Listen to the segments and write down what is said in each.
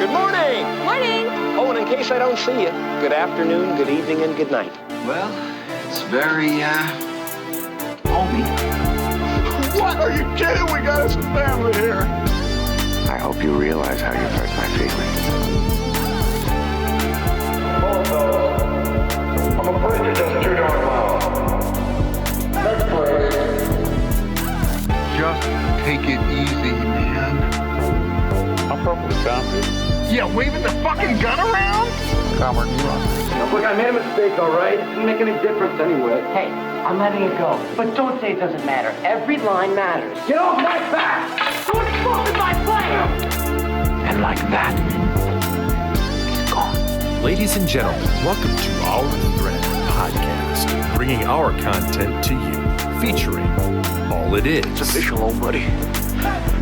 Good morning. Morning. Oh, and in case I don't see you, good afternoon, good evening, and good night. Well, it's very, homey. What? Are you kidding? We got us a family here. I hope you realize how you've hurt my feelings. I'm afraid you're just too darn loud. Next place. Just take it easy, man. I'm perfectly confident. Yeah, waving the fucking gun around? Calmer, you are. Look, I made a mistake, all right? It didn't make any difference anyway. Hey, I'm letting it go. But don't say it doesn't matter. Every line matters. Get off my back! Don't fuck with my plan! And like that, he's gone. Ladies and gentlemen, welcome to Our Thread podcast, bringing our content to you, featuring All It Is. It's official, old buddy.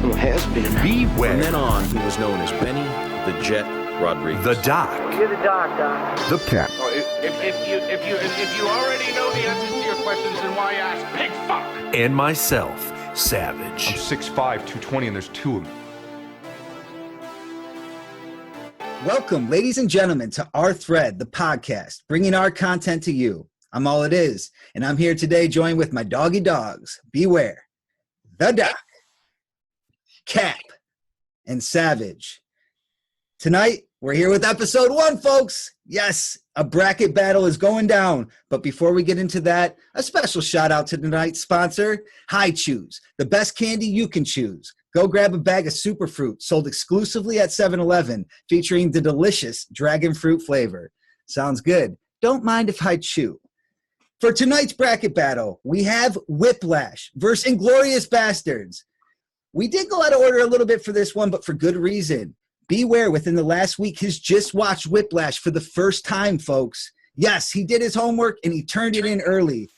Who has been. Beware. From then on, he was known as Benny the Jet Rodriguez. The Doc. You're the doc, Doc. The Cap. If you already know the answers to your questions, then why ask? Pig fuck! And myself, Savage. I'm 6'5", 220, and there's two of me. Welcome, ladies and gentlemen, to Our Thread, the podcast, bringing our content to you. I'm All It Is, and I'm here today joined with my doggy dogs, Beware, the Doc, Cap, and Savage. Tonight, we're here with episode 1, folks. Yes, a bracket battle is going down. But before we get into that, a special shout out to tonight's sponsor, High Chews, the best candy you can choose. Go grab a bag of Superfruit sold exclusively at 7-Eleven, featuring the delicious dragon fruit flavor. Sounds good. Don't mind if I chew. For tonight's bracket battle, we have Whiplash versus Inglourious Basterds. We did go out of order a little bit for this one, but for good reason. Beware, within the last week, has just watched Whiplash for the first time, folks. Yes, he did his homework, and he turned it in early.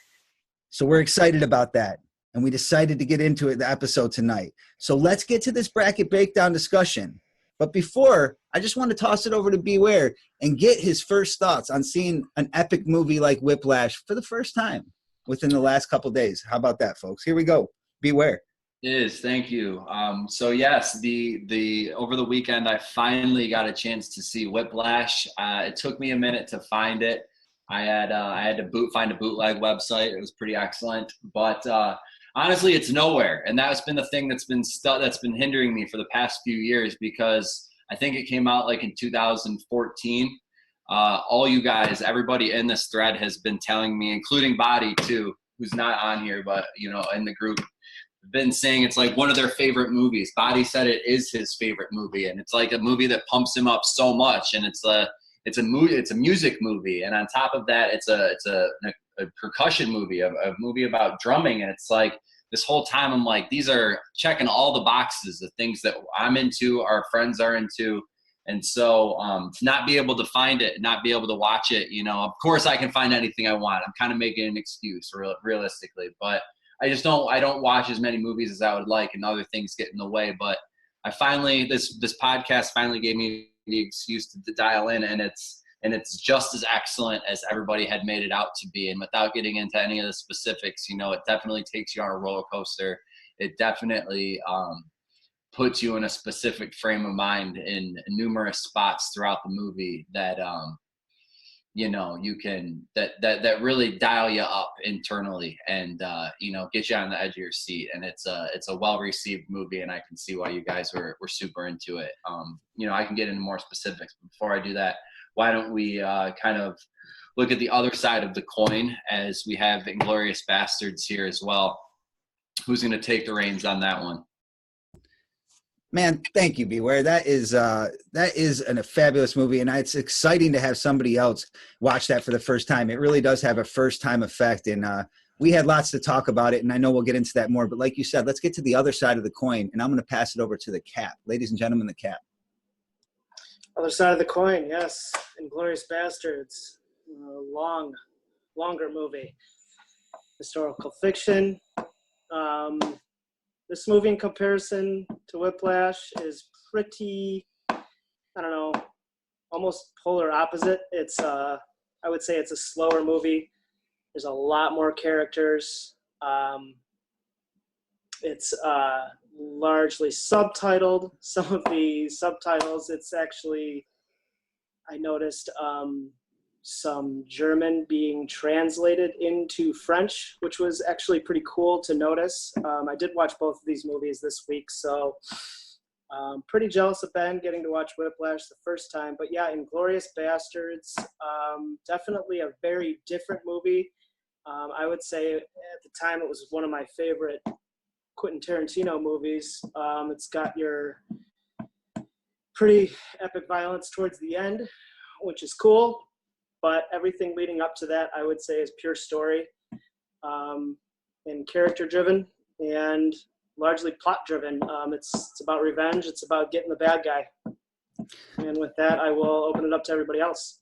So we're excited about that. And we decided to get into it, the episode tonight. So let's get to this bracket breakdown discussion. But before, I just want to toss it over to Beware and get his first thoughts on seeing an epic movie like Whiplash for the first time within the last couple days. How about that, folks? Here we go. Beware. It is. Thank you. So yes, the over the weekend, I finally got a chance to see Whiplash. It took me a minute to find it. I had to find a bootleg website. It was pretty excellent, but honestly, it's nowhere. And that's been the thing that's been hindering me for the past few years, because I think it came out like in 2014. All you guys, everybody in this thread has been telling me, including Body too, who's not on here, but in the group, been saying it's like one of their favorite movies. Body said it is his favorite movie, and it's like a movie that pumps him up so much. And it's a music movie, and on top of that, it's a percussion movie, a movie about drumming. And it's like this whole time I'm like, these are checking all the boxes, the things that I'm into, our friends are into. And so to not be able to find it, not be able to watch it, of course I can find anything I want. I'm kind of making an excuse realistically, but I don't watch as many movies as I would like, and other things get in the way. But I finally, this podcast finally gave me the excuse to dial in, and it's just as excellent as everybody had made it out to be. And without getting into any of the specifics, it definitely takes you on a roller coaster. It definitely puts you in a specific frame of mind in numerous spots throughout the movie that you can that really dial you up internally and get you on the edge of your seat. And it's a well-received movie, and I can see why you guys were super into it. I can get into more specifics, but before I do that, why don't we kind of look at the other side of the coin, as we have Inglorious Bastards here as well. Who's going to take the reins on that one? Man, thank you, Beware. That is a fabulous movie, and it's exciting to have somebody else watch that for the first time. It really does have a first-time effect, and we had lots to talk about it, and I know we'll get into that more. But like you said, let's get to the other side of the coin, and I'm going to pass it over to the Cap. Ladies and gentlemen, the Cap. Other side of the coin, yes. Inglorious Bastards, longer movie, historical fiction. This movie, in comparison to Whiplash, is pretty, almost polar opposite. It's, I would say it's a slower movie. There's a lot more characters. It's largely subtitled. Some of the subtitles, it's actually, I noticed some German being translated into French, which was actually pretty cool to notice. I did watch both of these movies this week, so pretty jealous of Ben getting to watch Whiplash the first time. But yeah, Inglorious Bastards, definitely a very different movie. I would say at the time it was one of my favorite Quentin Tarantino movies. It's got your pretty epic violence towards the end, which is cool. But everything leading up to that, I would say, is pure story and character-driven and largely plot-driven. It's about revenge. It's about getting the bad guy. And with that, I will open it up to everybody else.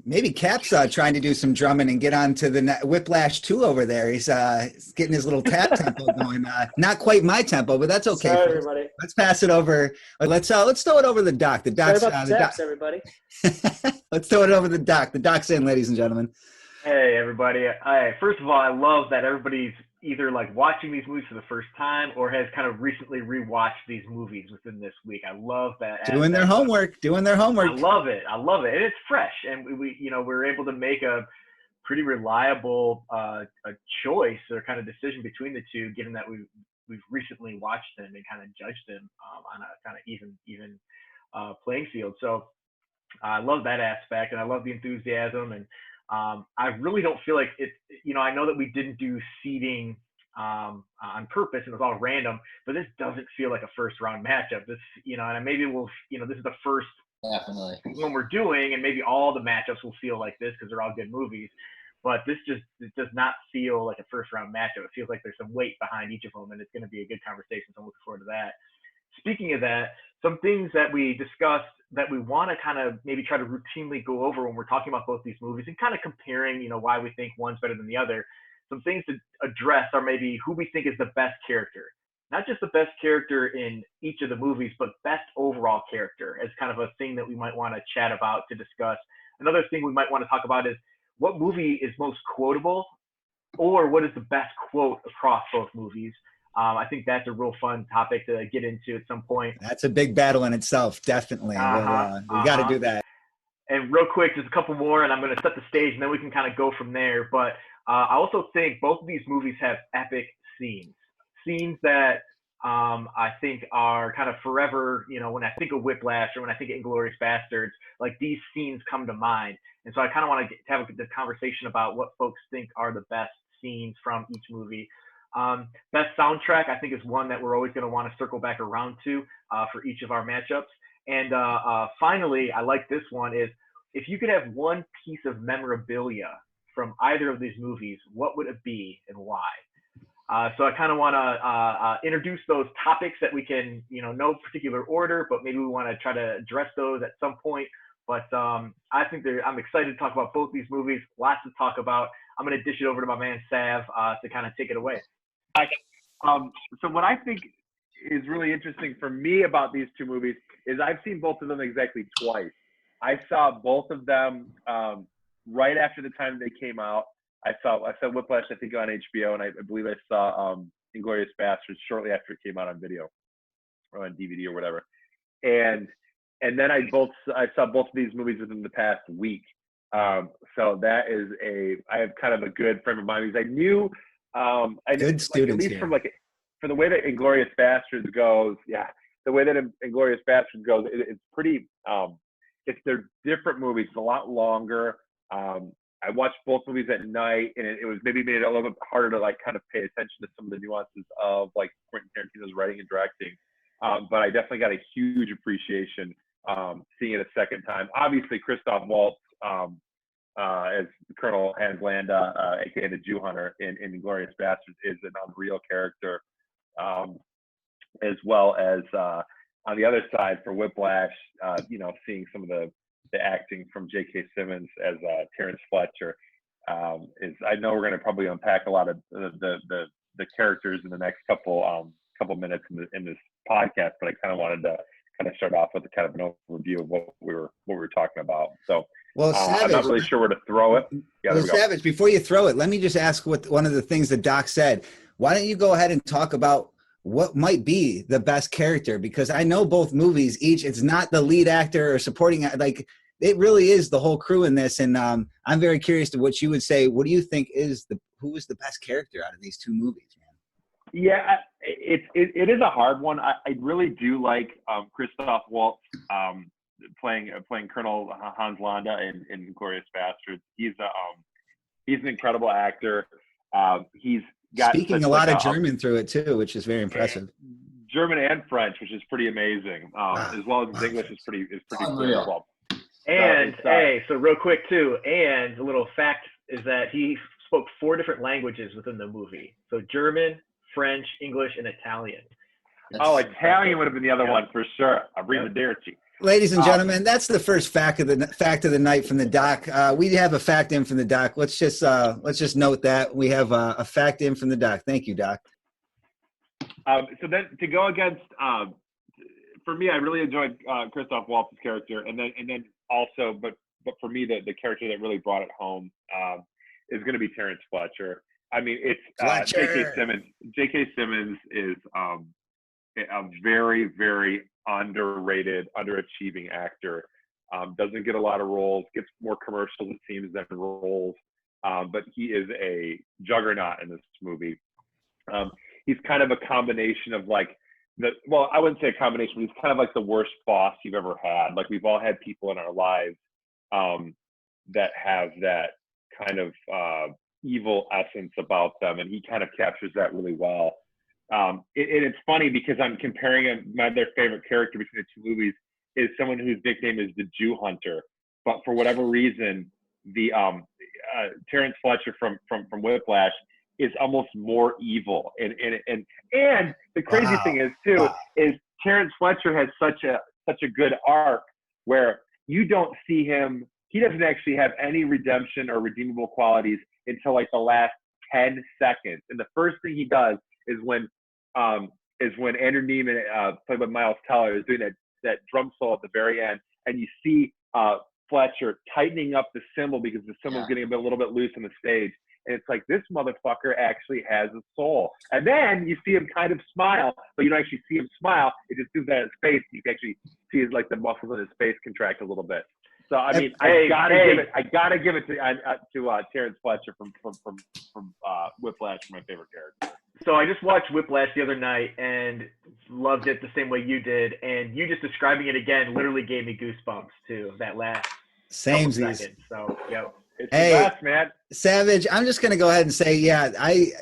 Maybe Cap's trying to do some drumming and get on to the Whiplash 2 over there. He's getting his little tap tempo going. Not quite my tempo, but that's okay. Sorry, everybody. Let's pass it over. Let's throw it over the doc. The doc's Sorry about the taps, everybody. Let's throw it over the doc. The doc's in, ladies and gentlemen. Hey, everybody. First of all, I love that everybody's either like watching these movies for the first time or has kind of recently rewatched these movies within this week. I love that. Doing their homework. I love it. And it's fresh. And we're able to make a pretty reliable a choice or kind of decision between the two, given that we've recently watched them and kind of judged them on a kind of even playing field. So I love that aspect, and I love the enthusiasm. And I really don't feel like it, I know that we didn't do seeding on purpose and it was all random, but this doesn't feel like a first round matchup. This, and maybe this is the first Definitely one we're doing, and maybe all the matchups will feel like this because they're all good movies. But it does not feel like a first round matchup. It feels like there's some weight behind each of them, and it's going to be a good conversation. So I'm looking forward to that. Speaking of that, some things that we discussed that we want to kind of maybe try to routinely go over when we're talking about both these movies and kind of comparing, why we think one's better than the other. Some things to address are maybe who we think is the best character. Not just the best character in each of the movies, but best overall character as kind of a thing that we might want to chat about, to discuss. Another thing we might want to talk about is what movie is most quotable, or what is the best quote across both movies. I think that's a real fun topic to get into at some point. That's a big battle in itself, definitely. We got to do that. And real quick, just a couple more, and I'm going to set the stage, and then we can kind of go from there. But I also think both of these movies have epic scenes that I think are kind of forever. When I think of Whiplash or when I think of Inglourious Basterds, like these scenes come to mind. And so I kind of want to have the conversation about what folks think are the best scenes from each movie. Best soundtrack, I think, is one that we're always going to want to circle back around to for each of our matchups. And finally, I like this one, is if you could have one piece of memorabilia from either of these movies, what would it be and why? So I kind of want to introduce those topics that we can, no particular order, but maybe we want to try to address those at some point. But I think I'm excited to talk about both these movies. Lots to talk about. I'm going to dish it over to my man Sav to kind of take it away. So what I think is really interesting for me about these two movies is I've seen both of them exactly twice. I saw both of them right after the time they came out. I saw Whiplash, I think, on HBO, and I believe I saw Inglourious Basterds shortly after it came out on video or on DVD or whatever. And then I saw both of these movies within the past week. So that is I have kind of a good frame of mind, because I knew good students, at least for the way that Inglourious Basterds goes, the way that Inglourious Basterds goes, it's pretty, they're different movies. It's a lot longer. I watched both movies at night, and it was maybe made it a little bit harder to kind of pay attention to some of the nuances of Quentin Tarantino's writing and directing. But I definitely got a huge appreciation seeing it a second time. Obviously, Christoph Waltz as Colonel Hans Landa, aka the Jew Hunter in Inglourious Basterds, is an unreal character, as well as on the other side for Whiplash, seeing some of the acting from J.K. Simmons as Terrence Fletcher I know we're going to probably unpack a lot of the characters in the next couple minutes in this podcast, but I kind of wanted to kind of start off with a kind of an overview of what we were talking about. So, Savage, I'm not really sure where to throw it. Savage, before you throw it, let me just ask what one of the things that Doc said. Why don't you go ahead and talk about what might be the best character, because I know both movies, it's not the lead actor or supporting, like it really is the whole crew in this. And I'm very curious to what you would say. What do you think who is the best character out of these two movies, man? Yeah, it is a hard one. I really do like Christoph Waltz playing Colonel Hans Landa in Inglorious Bastards. He's an incredible actor. He's got speaking a lot of German through it too, which is very impressive. German and French, which is pretty amazing. As well as his English is pretty clear as well. And so real quick too, and a little fact is that he spoke 4 different languages within the movie. So German, French, English, and Italian. Italian would have been the other one for sure. Arrivederci. Ladies and gentlemen, that's the first fact of the night from the doc. We have a fact in from the doc. Let's just note that we have a fact in from the doc. Thank you, Doc. So then to go against, for me, I really enjoyed Christoph Waltz's character, and then also, but for me, the character that really brought it home is going to be Terrence Fletcher. I mean, it's J.K. Simmons. J.K. Simmons is a very, very underrated, underachieving actor. Doesn't get a lot of roles, gets more commercials, it seems, than roles. But he is a juggernaut in this movie. He's kind of a combination of I wouldn't say a combination, but he's kind of like the worst boss you've ever had. Like, we've all had people in our lives that have that kind of evil essence about them, and he kind of captures that really well. It's funny because I'm comparing my other favorite character between the two movies is someone whose nickname is the Jew Hunter, but for whatever reason, the Terrence Fletcher from Whiplash is almost more evil. And the crazy thing is too is Terrence Fletcher has such a good arc where you don't see him. He doesn't actually have any redemption or redeemable qualities until like the last 10 seconds. And the first thing he does is when Andrew Neiman, played by Miles Teller, is doing that drum solo at the very end, and you see Fletcher tightening up the cymbal because the cymbal's getting a little bit loose on the stage. And it's like, this motherfucker actually has a soul. And then you see him kind of smile, but you don't actually see him smile. It just does that in his face. You can actually see the muscles in his face contract a little bit. So I mean, I gotta give it to Terrence Fletcher from Whiplash, my favorite character. So I just watched Whiplash the other night and loved it the same way you did. And you just describing it again literally gave me goosebumps too. That last same second. So yep. It's the best, man. Savage, I'm just going to go ahead and say, yeah, I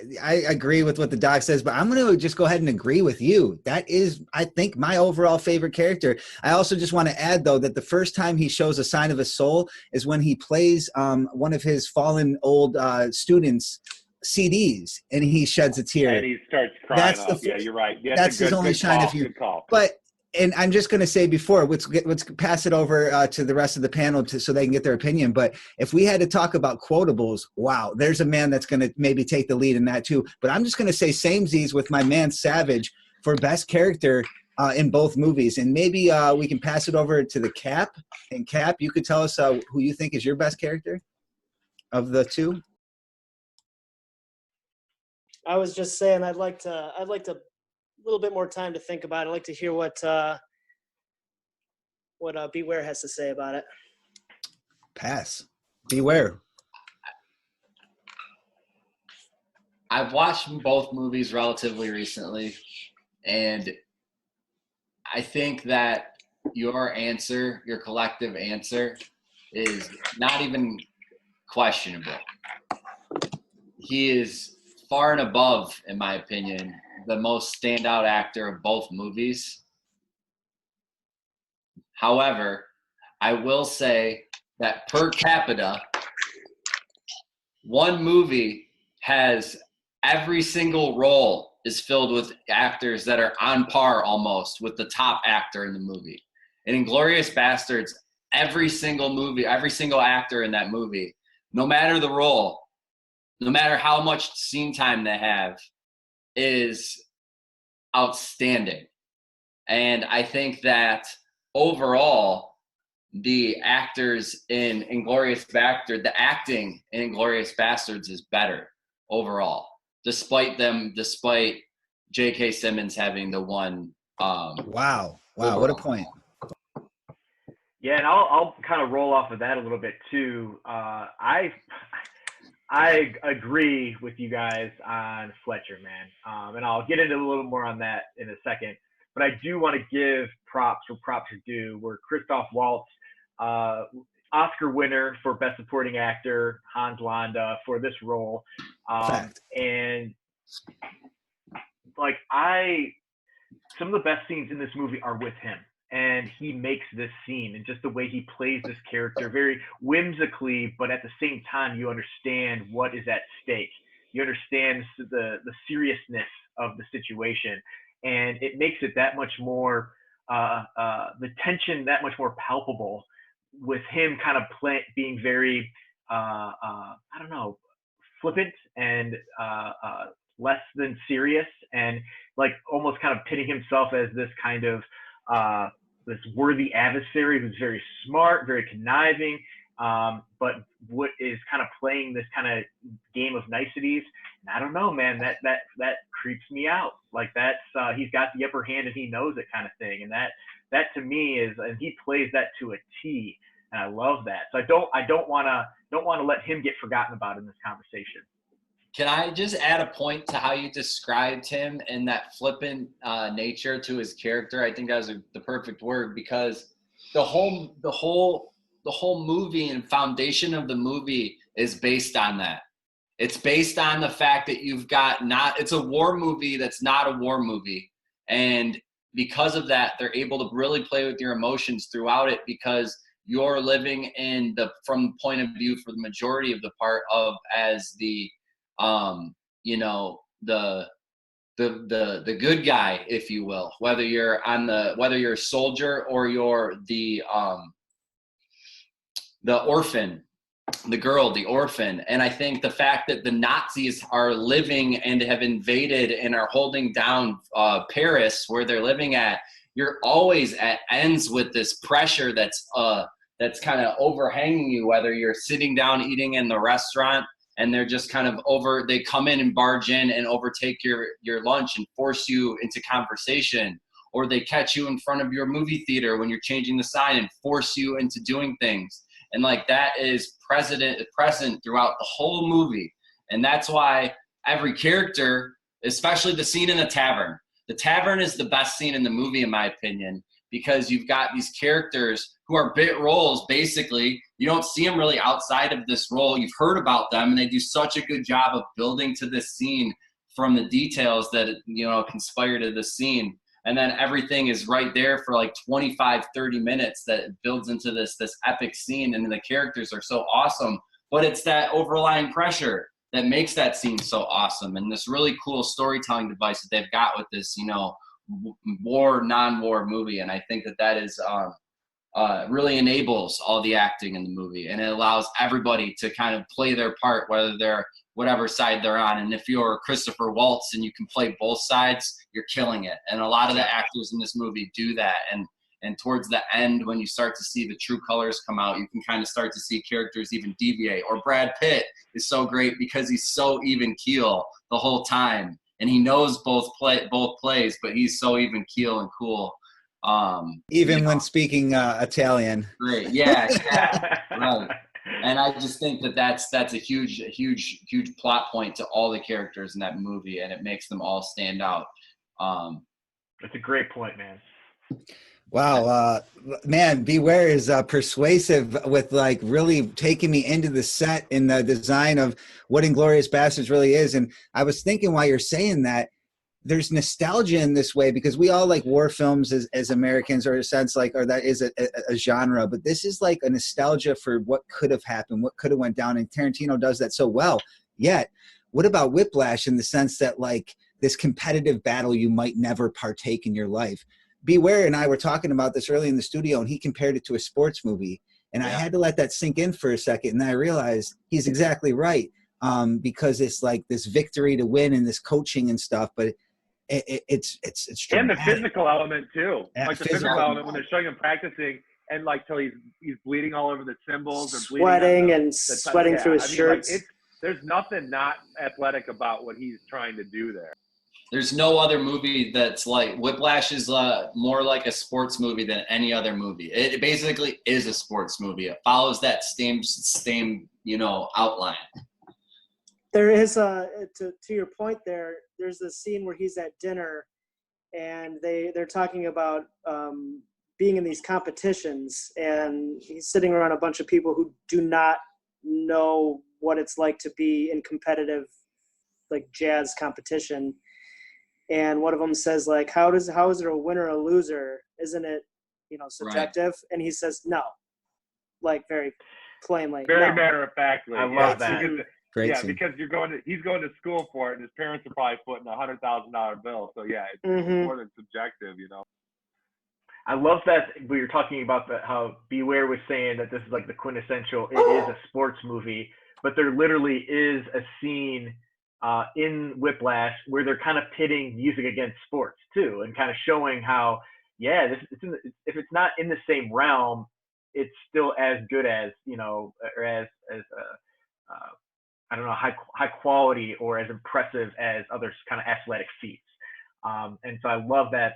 agree with what the doc says, but I'm going to just go ahead and agree with you. That is, I think, my overall favorite character. I also just want to add, though, that the first time he shows a sign of a soul is when he plays one of his fallen old students' CDs, and he sheds a tear. And he starts crying. Yeah, you're right. Yeah, that's his only shine of you. But and I'm just going to say before, let's pass it over to the rest of the panel so they can get their opinion. But if we had to talk about quotables, wow, there's a man that's going to maybe take the lead in that too. But I'm just going to say samesies with my man Savage for best character in both movies. And maybe we can pass it over to the Cap. And Cap, you could tell us who you think is your best character of the two. I was just saying I'd like to a little bit more time to think about it. I'd like to hear what Beware has to say about it. Pass. Beware. I've watched both movies relatively recently, and I think that your collective answer, is not even questionable. He is far and above, in my opinion, the most standout actor of both movies. However, I will say that per capita, one movie has every single role is filled with actors that are on par almost with the top actor in the movie. In Inglourious Basterds, every single actor in that movie, no matter the role, no matter how much scene time they have, is outstanding. And I think that overall, the actors in Inglourious Basterds, the acting in Inglourious Basterds is better overall, despite J.K. Simmons having the one. Wow, what a point. Yeah, and I'll kind of roll off of that a little bit too. I agree with you guys on Fletcher, man, and I'll get into a little more on that in a second. But I do want to give props where props are due. Where Christoph Waltz, Oscar winner for Best Supporting Actor, Hans Landa for this role, and like some of the best scenes in this movie are with him. And he makes this scene, and just the way he plays this character very whimsically, but at the same time, you understand what is at stake. You understand the seriousness of the situation, and it makes it that much more, the tension that much more palpable with him kind of being very, I don't know, flippant and less than serious, and like almost kind of pitting himself as this kind of this worthy adversary who's very smart, very conniving, but what is kind of playing this kind of game of niceties. And I don't know, man, that creeps me out. Like that's he's got the upper hand and he knows it kind of thing. And that to me is, and he plays that to a T, and I love that. So I don't want to let him get forgotten about in this conversation. Can I just add a point to how you described him and that flippant nature to his character? I think that was the perfect word, because the whole movie and foundation of the movie is based on that. It's based on the fact that it's a war movie that's not a war movie. And because of that, they're able to really play with your emotions throughout it, because you're living from the point of view for the majority of the part of as the the good guy, if you will, whether you're a soldier or you're the orphan, the girl, the orphan. And I think the fact that the Nazis are living and have invaded and are holding down Paris, where they're living at, you're always at ends with this pressure that's kind of overhanging you, whether you're sitting down eating in the restaurant and they're just kind of they come in and barge in and overtake your lunch and force you into conversation, or they catch you in front of your movie theater when you're changing the sign and force you into doing things. And like that is present throughout the whole movie. And that's why every character, especially the scene in the tavern is the best scene in the movie, in my opinion, because you've got these characters who are bit roles, basically. You don't see them really outside of this role. You've heard about them, and they do such a good job of building to this scene from the details that, conspire to the scene. And then everything is right there for like 25, 30 minutes that builds into this epic scene, and the characters are so awesome. But it's that overlying pressure that makes that scene so awesome, and this really cool storytelling device that they've got with this, war, non-war movie. And I think that is really enables all the acting in the movie, and it allows everybody to kind of play their part, whether they're whatever side they're on. And if you're Christopher Waltz and you can play both sides, you're killing it. And a lot of the actors in this movie do that. And towards the end, when you start to see the true colors come out, you can kind of start to see characters even deviate. Or Brad Pitt is so great because he's so even keel the whole time, and he knows both plays, but he's so even keel and cool. Even when speaking Italian. Great, yeah, right. And I just think that's a huge plot point to all the characters in that movie, and it makes them all stand out. That's a great point, man. Wow, man, Beware is persuasive with like really taking me into the set in the design of what Inglourious Basterds really is. And I was thinking while you're saying that, there's nostalgia in this way, because we all like war films as Americans, or a sense like, or that is a genre, but this is like a nostalgia for what could have happened, what could have went down. And Tarantino does that so well. Yet, what about Whiplash in the sense that like this competitive battle you might never partake in your life? Beware and I were talking about this early in the studio, and he compared it to a sports movie. And I had to let that sink in for a second. And I realized he's exactly right, because it's like this victory to win and this coaching and stuff. But it's and the dramatic. physical element too. Yeah, like the physical element when they're showing him practicing, and like till he's bleeding all over the cymbals, or sweating through his shirt. There's nothing not athletic about what he's trying to do there. There's no other movie that's like Whiplash is more like a sports movie than any other movie. It basically is a sports movie. It follows that same outline. There is to your point there. There's this scene where he's at dinner, and they're talking about being in these competitions, and he's sitting around a bunch of people who do not know what it's like to be in competitive, like, jazz competition. And one of them says, like, how is there a winner or a loser? Isn't it, subjective? Right. And he says, no, like, very plainly. Very matter of factly. I love that. Great scene. Because he's going to school for it, and his parents are probably putting $100,000 bill. So yeah, it's more than subjective, I love that we were talking about how Beware was saying that this is like the quintessential. It is a sports movie, but there literally is a scene in Whiplash where they're kind of pitting music against sports too, and kind of showing how, if it's not in the same realm, it's still as good as, or as I don't know, high quality or as impressive as other kind of athletic feats. And so I love that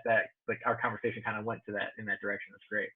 like our conversation kind of went to that in that direction. It's great.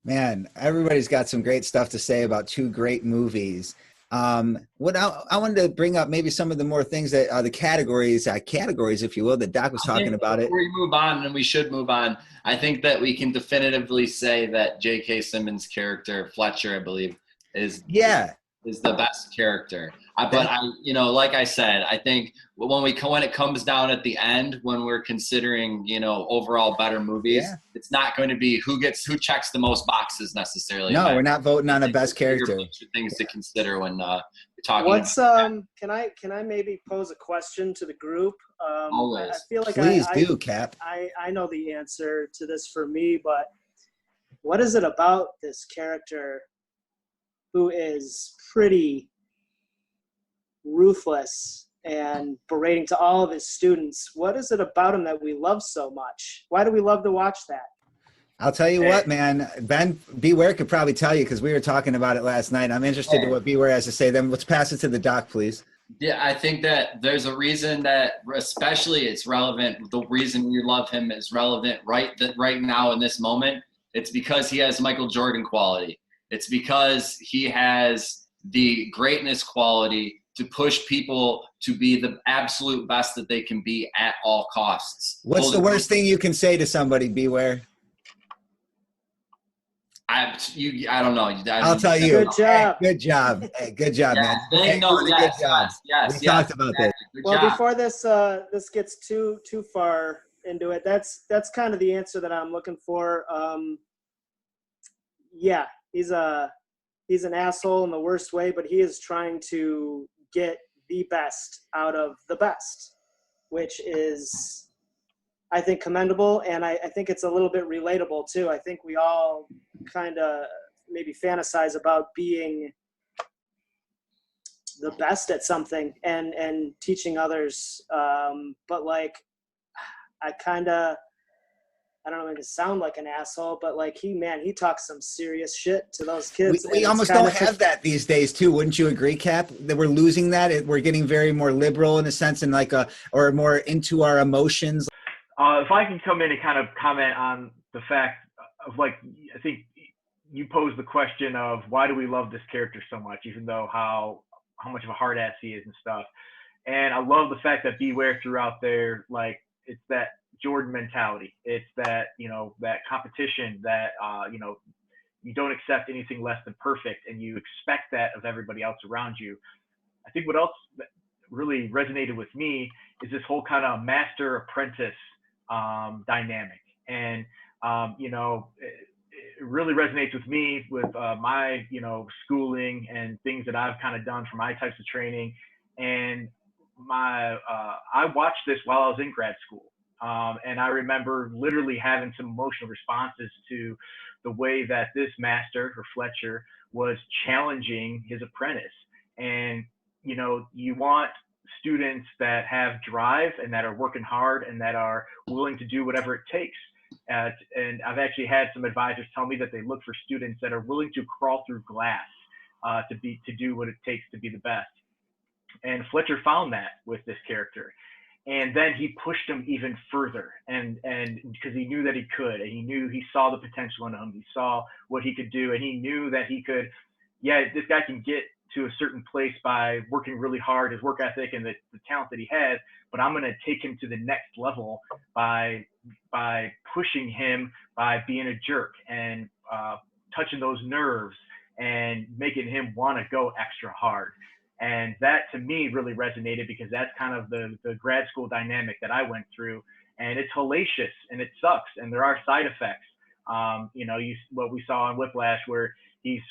Man, everybody's got some great stuff to say about two great movies. What I wanted to bring up maybe some of the more things that are the categories, if you will, that Doc was talking about. Before we move on, and we should move on, I think that we can definitively say that J.K. Simmons' character, Fletcher, I believe, is the best character. But like I said, I think when it comes down at the end, when we're considering, overall better movies, it's not going to be who checks the most boxes necessarily. No, we're not voting on a best character. Things to consider when talking. What's can I maybe pose a question to the group? Always. I feel like Please do, Cap. I know the answer to this for me, but what is it about this character who is pretty ruthless and berating to all of his students? What is it about him that we love so much? Why do we love to watch that? I'll tell you what, man. Ben Beware could probably tell you because we were talking about it last night. I'm interested in what Beware has to say. Then let's pass it to the Doc, please. Yeah, I think that there's a reason that, especially it's relevant. The reason we love him is relevant right now in this moment. It's because he has Michael Jordan quality. It's because he has the greatness quality to push people to be the absolute best that they can be at all costs. What's the worst thing you can say to somebody, Beware? I don't know. I'll tell you. Good job. Good job. Hey, good job, man. Yes, we talked about this. Well, before this gets too far into it, that's kind of the answer that I'm looking for. He's an asshole in the worst way, but he is trying to get the best out of the best, which is, I think, commendable, and I think it's a little bit relatable too. I think we all kind of maybe fantasize about being the best at something and teaching others. But like, I don't know, to sound like an asshole, but like he talks some serious shit to those kids. We almost don't have that these days too. Wouldn't you agree, Cap? That we're losing that. We're getting very more liberal in a sense, and or more into our emotions. If I can come in and kind of comment on the fact of, like, I think you posed the question of why do we love this character so much, even though how much of a hard ass he is and stuff. And I love the fact that Beware threw out there, like, it's that Jordan mentality. It's that, that competition that, you don't accept anything less than perfect, and you expect that of everybody else around you. I think what else really resonated with me is this whole kind of master apprentice dynamic. And, it really resonates with me with my, schooling and things that I've kind of done for my types of training. And I watched this while I was in grad school. And I remember literally having some emotional responses to the way that this master, or Fletcher, was challenging his apprentice. And, you want students that have drive and that are working hard and that are willing to do whatever it takes. And I've actually had some advisors tell me that they look for students that are willing to crawl through glass to do what it takes to be the best. And Fletcher found that with this character. And then he pushed him even further, and because he knew that he could, and he saw the potential in him. He saw what he could do, and he knew that he could. Yeah, this guy can get to a certain place by working really hard, his work ethic, and the talent that he has. But I'm going to take him to the next level by pushing him, by being a jerk and touching those nerves and making him want to go extra hard. And that to me really resonated, because that's kind of the grad school dynamic that I went through, and it's hellacious and it sucks, and there are side effects. What we saw in Whiplash, where he's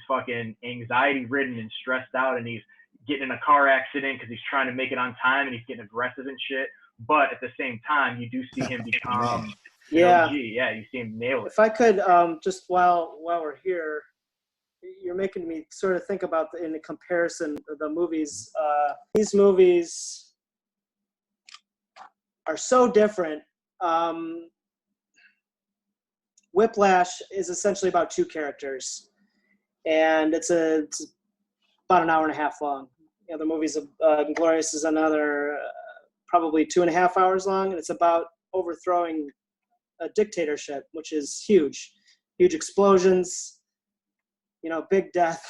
fucking anxiety ridden and stressed out, and he's getting in a car accident because he's trying to make it on time, and he's getting aggressive and shit. But at the same time, you do see him become yeah. You see him nail it. If I could just while we're here, you're making me sort of think about in the comparison of the movies. These movies are so different. Whiplash is essentially about two characters, and it's about an hour and a half long. The other movies of Inglorious is another probably 2.5 hours long, and it's about overthrowing a dictatorship, which is huge explosions. Big death,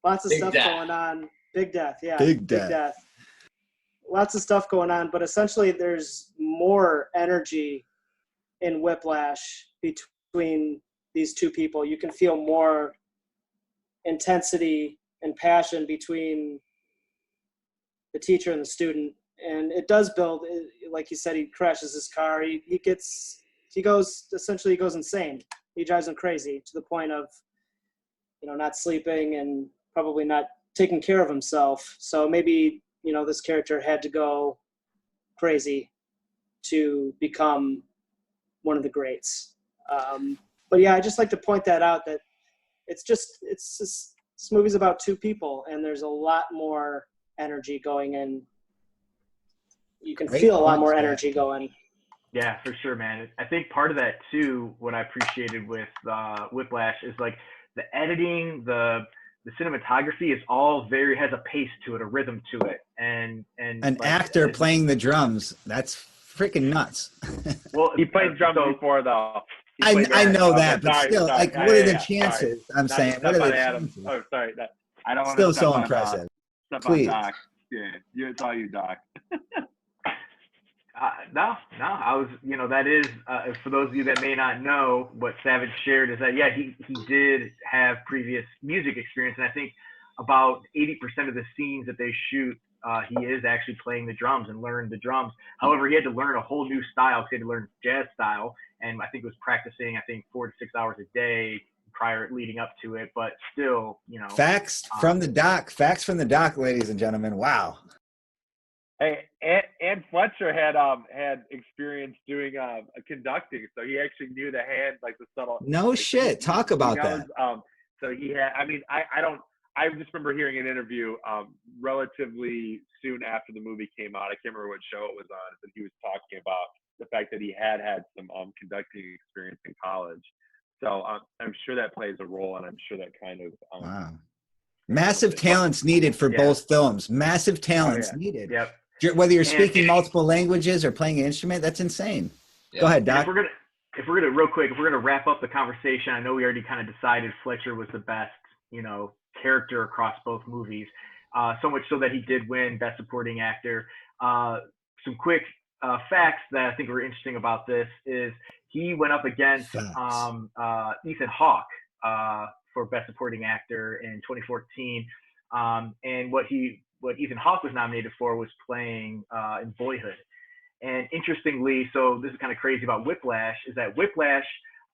lots of stuff going on. Big death, yeah. Big death. Lots of stuff going on, but essentially there's more energy in Whiplash between these two people. You can feel more intensity and passion between the teacher and the student, and it does build. Like you said, he crashes his car. He goes insane. He drives him crazy to the point of not sleeping and probably not taking care of himself. So maybe, this character had to go crazy to become one of the greats. But yeah, I just like to point that out, that it's just this movie's about two people, and there's a lot more energy going in. You can feel a lot more energy going. Yeah, for sure, man. I think part of that too, what I appreciated with Whiplash is like the editing, the cinematography is all has a pace to it, a rhythm to it, and an actor playing the drums. That's freaking nuts. Well, he played drums before though. I know that, but sorry, still, sorry. what are the chances? Sorry. I'm saying, what are the chances? Oh, sorry. I don't want still to so impressive. Please. Doc. Yeah, it's all you, Doc. No, I was, that is, for those of you that may not know, what Savage shared is that, yeah, he did have previous music experience, and I think about 80% of the scenes that they shoot, he is actually playing the drums and learned the drums. However, he had to learn a whole new style, because he had to learn jazz style, and I think he was practicing, 4 to 6 hours a day leading up to it, but still, Facts from the doc, ladies and gentlemen. Wow. Hey, and Fletcher had experience doing conducting, so he actually knew the hand, like the subtle. No shit. Talk about that. So he had. I just remember hearing an interview relatively soon after the movie came out. I can't remember what show it was on, but he was talking about the fact that he had some conducting experience in college. So I'm sure that plays a role, and I'm sure that kind of wow. Massive talents needed for both films. Massive talents needed. Yep. Whether you're speaking multiple languages or playing an instrument, that's insane. Go ahead, Doc. If we're gonna wrap up the conversation, I know we already kind of decided Fletcher was the best, character across both movies. So much so that he did win Best Supporting Actor. Some quick facts that I think were interesting about this is he went up against Ethan Hawke for Best Supporting Actor in 2014, and what Ethan Hawke was nominated for was playing in Boyhood. And interestingly, so this is kind of crazy about Whiplash, is that Whiplash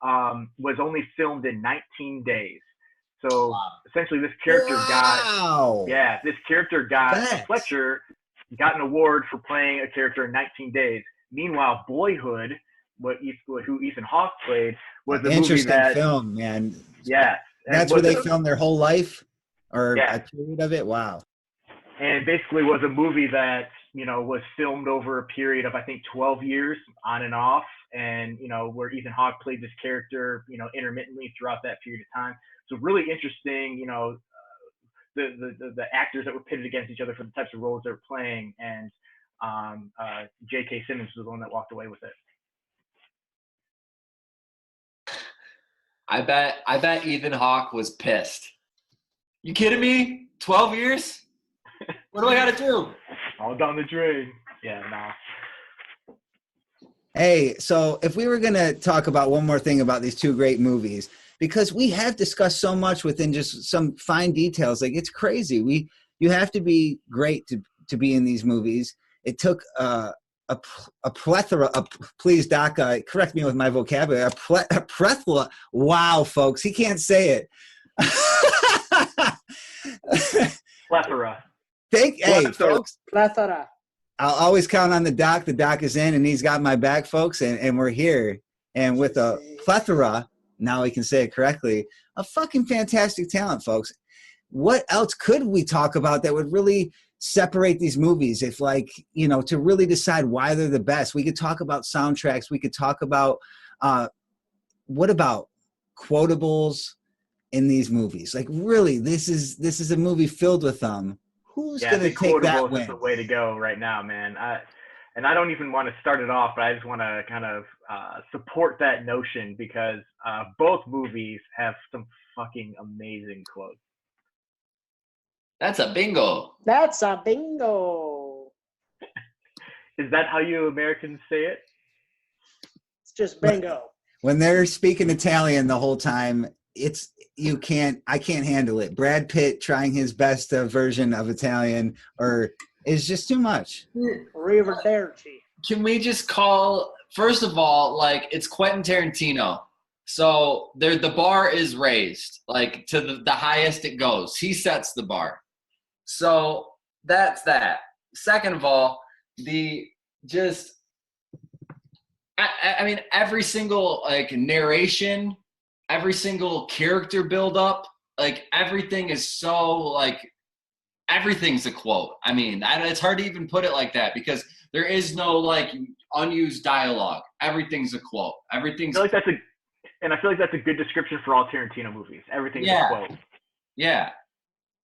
was only filmed in 19 days. So essentially this character Fletcher got an award for playing a character in 19 days. Meanwhile, Boyhood, who Ethan Hawke played, was a interesting movie that, film, man. Yeah. That's where they filmed their whole life, or a period of it. Wow. And basically was a movie that, was filmed over a period of, 12 years on and off. And, where Ethan Hawke played this character, intermittently throughout that period of time. So really interesting, the actors that were pitted against each other for the types of roles they were playing. And J.K. Simmons was the one that walked away with it. I bet Ethan Hawke was pissed. You kidding me? 12 years? What do I got to do? All down the drain. Yeah, no. Hey, so if we were going to talk about one more thing about these two great movies, because we have discussed so much within just some fine details, like it's crazy. You have to be great to be in these movies. It took a plethora of, please Doc, correct me with my vocabulary, a plethora. Wow, folks, he can't say it. Plethora. Hey, folks. Plethora. I'll always count on the Doc. The Doc is in, and he's got my back, folks, and we're here. And with a plethora, now we can say it correctly, a fucking fantastic talent, folks. What else could we talk about that would really separate these movies? If, like, you know, to really decide why they're the best, we could talk about soundtracks. We could talk about what about quotables in these movies? Like, really, this is a movie filled with them. Who's going to take that win? Is the way to go right now, man. I don't even want to start it off, but I just want to kind of support that notion because both movies have some fucking amazing quotes. That's a bingo. That's a bingo. Is that how you Americans say it? It's just bingo. When they're speaking Italian the whole time, I can't handle it. Brad Pitt trying his best version of Italian is just too much. Arrivederci. Can we just call, first of all, like, it's Quentin Tarantino. So the bar is raised, like, to the highest it goes. He sets the bar. So that's that. Second of all, I mean, every single, like, narration, every single character build up, like, everything is so, like, everything's a quote. I mean, it's hard to even put it like that because there is no, like, unused dialogue. Everything's a quote. I feel like that's a good description for all Tarantino movies. Everything's a quote. Yeah.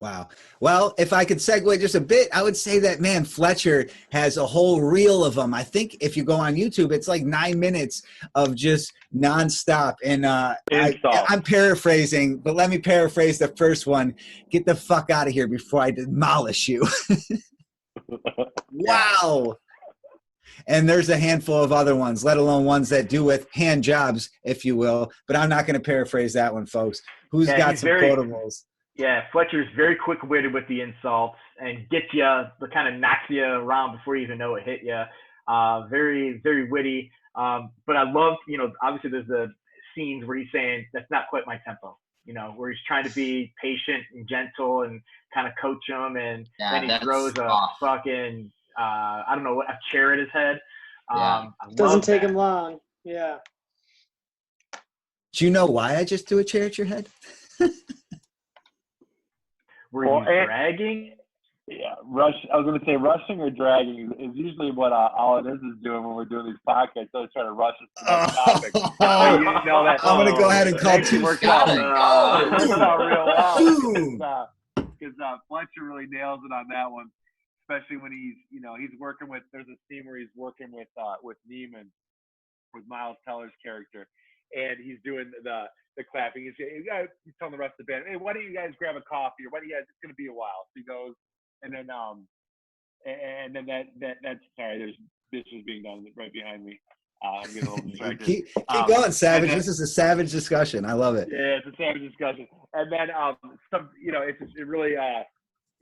Wow. Well, if I could segue just a bit, I would say that, man, Fletcher has a whole reel of them. I think if you go on YouTube, it's like 9 minutes of just nonstop. And I'm paraphrasing, but let me paraphrase the first one. Get the fuck out of here before I demolish you. Wow. And there's a handful of other ones, let alone ones that do with hand jobs, if you will. But I'm not going to paraphrase that one, folks. Who's got some quotables? Yeah, Fletcher's very quick-witted with the insults and gets you, kind of knocks you around before you even know it hit you. Very, very witty. But I love, obviously there's the scenes where he's saying, that's not quite my tempo, where he's trying to be patient and gentle and kind of coach him. And then he throws a fucking, I don't know, a chair at his head. Doesn't take him long. Yeah. Do you know why I just threw a chair at your head? Were you dragging? Yeah, I was going to say rushing or dragging is usually what all it is doing when we're doing these podcasts. So trying to rush us to the topic. I'm going to go ahead and call two. Works out real well because Fletcher really nails it on that one, especially when he's working with. There's a scene where he's working with Neiman, with Miles Teller's character, and he's doing the clapping. He's telling the rest of the band, hey, why don't you guys grab a coffee? Or why do you guys, it's going to be a while. So he goes, and then that's, sorry, there's dishes being done right behind me. I'm getting a little distracted. Keep going, Savage. This is a savage discussion. I love it. Yeah, it's a savage discussion. And then,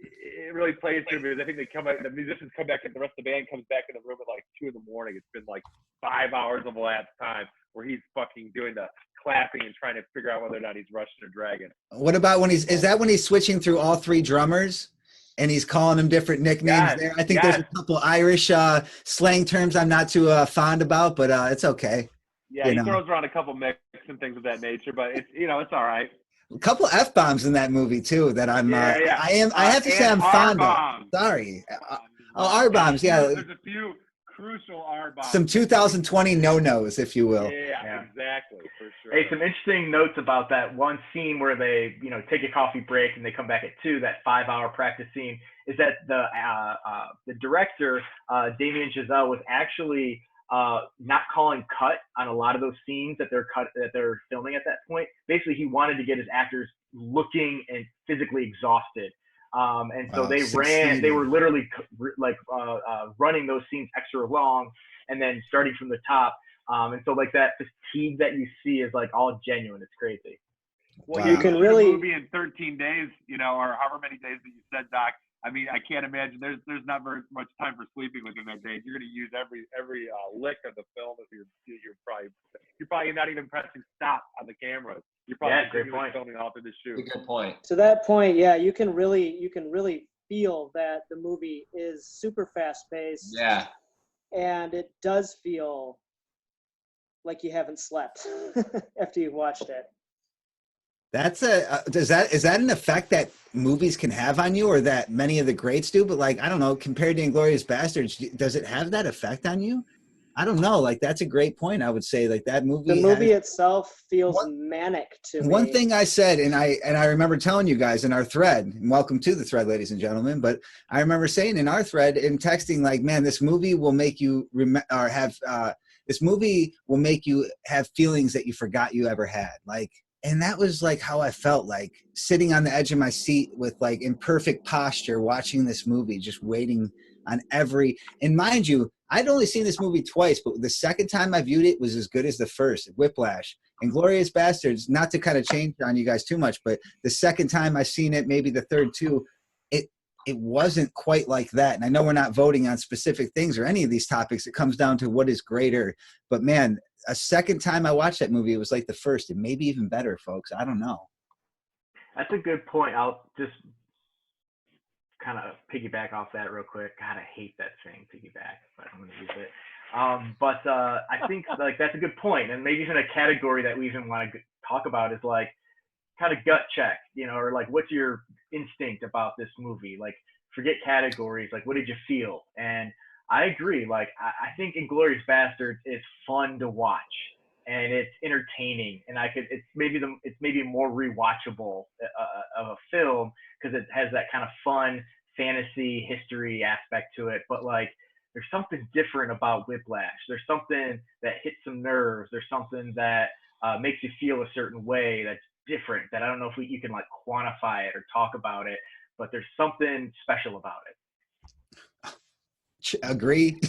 it really plays through because I think the musicians come back and the rest of the band comes back in the room at like 2 a.m. It's been like 5 hours of elapsed time where he's fucking doing the clapping and trying to figure out whether or not he's rushing or dragging. What about when is that when he's switching through all 3 drummers and he's calling them different nicknames there? I think there's a couple Irish slang terms I'm not too fond about, but it's okay. Yeah, he throws around a couple mix and things of that nature, but it's it's all right. A couple F-bombs in that movie too that I'm I have to say I'm fond of. Sorry. R-bombs, yeah. There's a few crucial R-bombs. Some 2020 no-nos, if you will. Yeah, exactly, for sure. Hey, some interesting notes about that one scene where they, take a coffee break and they come back at 2, that 5-hour practice scene, is that the director, Damien Chazelle, was actually not calling cut on a lot of those scenes that they're filming at that point. Basically, he wanted to get his actors looking and physically exhausted. And so they were literally running those scenes extra long and then starting from the top. And so like that fatigue that you see is like all genuine. It's crazy. Well, you can really a movie in 13 days, or however many days that you said, Doc. I mean, I can't imagine there's not very much time for sleeping within that day. You're going to use every lick of the film if you're probably not even pressing stop on the camera. You're probably filming all through the shoot. Good point. To that point, yeah, you can really feel that the movie is super fast paced. Yeah. And it does feel like you haven't slept after you've watched it. That's is that an effect that movies can have on you, or that many of the greats do? But like, I don't know, compared to Inglourious Basterds, does it have that effect on you? I don't know. Like, that's a great point. I would say like that movie. The movie itself feels manic to me. One thing I said, and I remember telling you guys in our thread, and welcome to the thread, ladies and gentlemen. But I remember saying in our thread in texting, like, man, this movie will make you this movie will make you have feelings that you forgot you ever had. Like. And that was like how I felt, like sitting on the edge of my seat with like imperfect posture, watching this movie, just waiting on every, and mind you, I'd only seen this movie twice, but the second time I viewed it was as good as the first. Whiplash, Inglorious Bastards, not to kind of change on you guys too much, but the second time I seen it, maybe the third too, it wasn't quite like that. And I know we're not voting on specific things or any of these topics. It comes down to what is greater. But man, a second time I watched that movie, it was like the first, and maybe even better, folks. I don't know. That's a good point. I'll just kind of piggyback off that real quick. God, I hate that saying piggyback, but I'm going to use it. I think like that's a good point. And maybe even a category that we even want to talk about is like kind of gut check, or like what's your instinct about this movie? Like forget categories, like what did you feel? And I agree. Like I think Inglourious Basterds is fun to watch and it's entertaining, and it's maybe more rewatchable of a film because it has that kind of fun fantasy history aspect to it. But like there's something different about Whiplash. There's something that hits some nerves. There's something that makes you feel a certain way that's different, that I don't know if you can like quantify it or talk about it, but there's something special about it. Agree.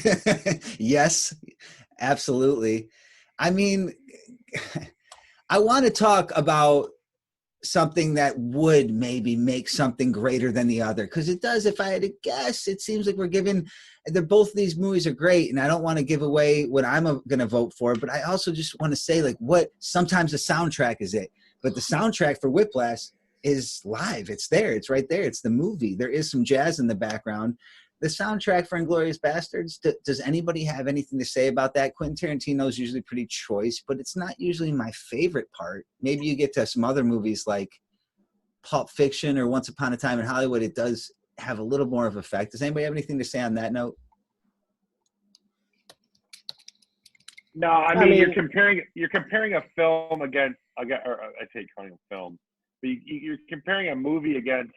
Yes, absolutely. I mean, I want to talk about something that would maybe make something greater than the other, because it does. If I had to guess, it seems like both of these movies are great, and I don't want to give away what I'm going to vote for, but I also just want to say like sometimes the soundtrack is it, but the soundtrack for Whiplash is live. It's there. It's right there. It's the movie. There is some jazz in the background. The soundtrack for Inglourious Basterds, does anybody have anything to say about that? Quentin Tarantino is usually pretty choice, but it's not usually my favorite part. Maybe you get to some other movies like Pulp Fiction or Once Upon a Time in Hollywood, it does have a little more of effect. Does anybody have anything to say on that note? No, I mean you're comparing a film against, or I say calling a film, but you're comparing a movie against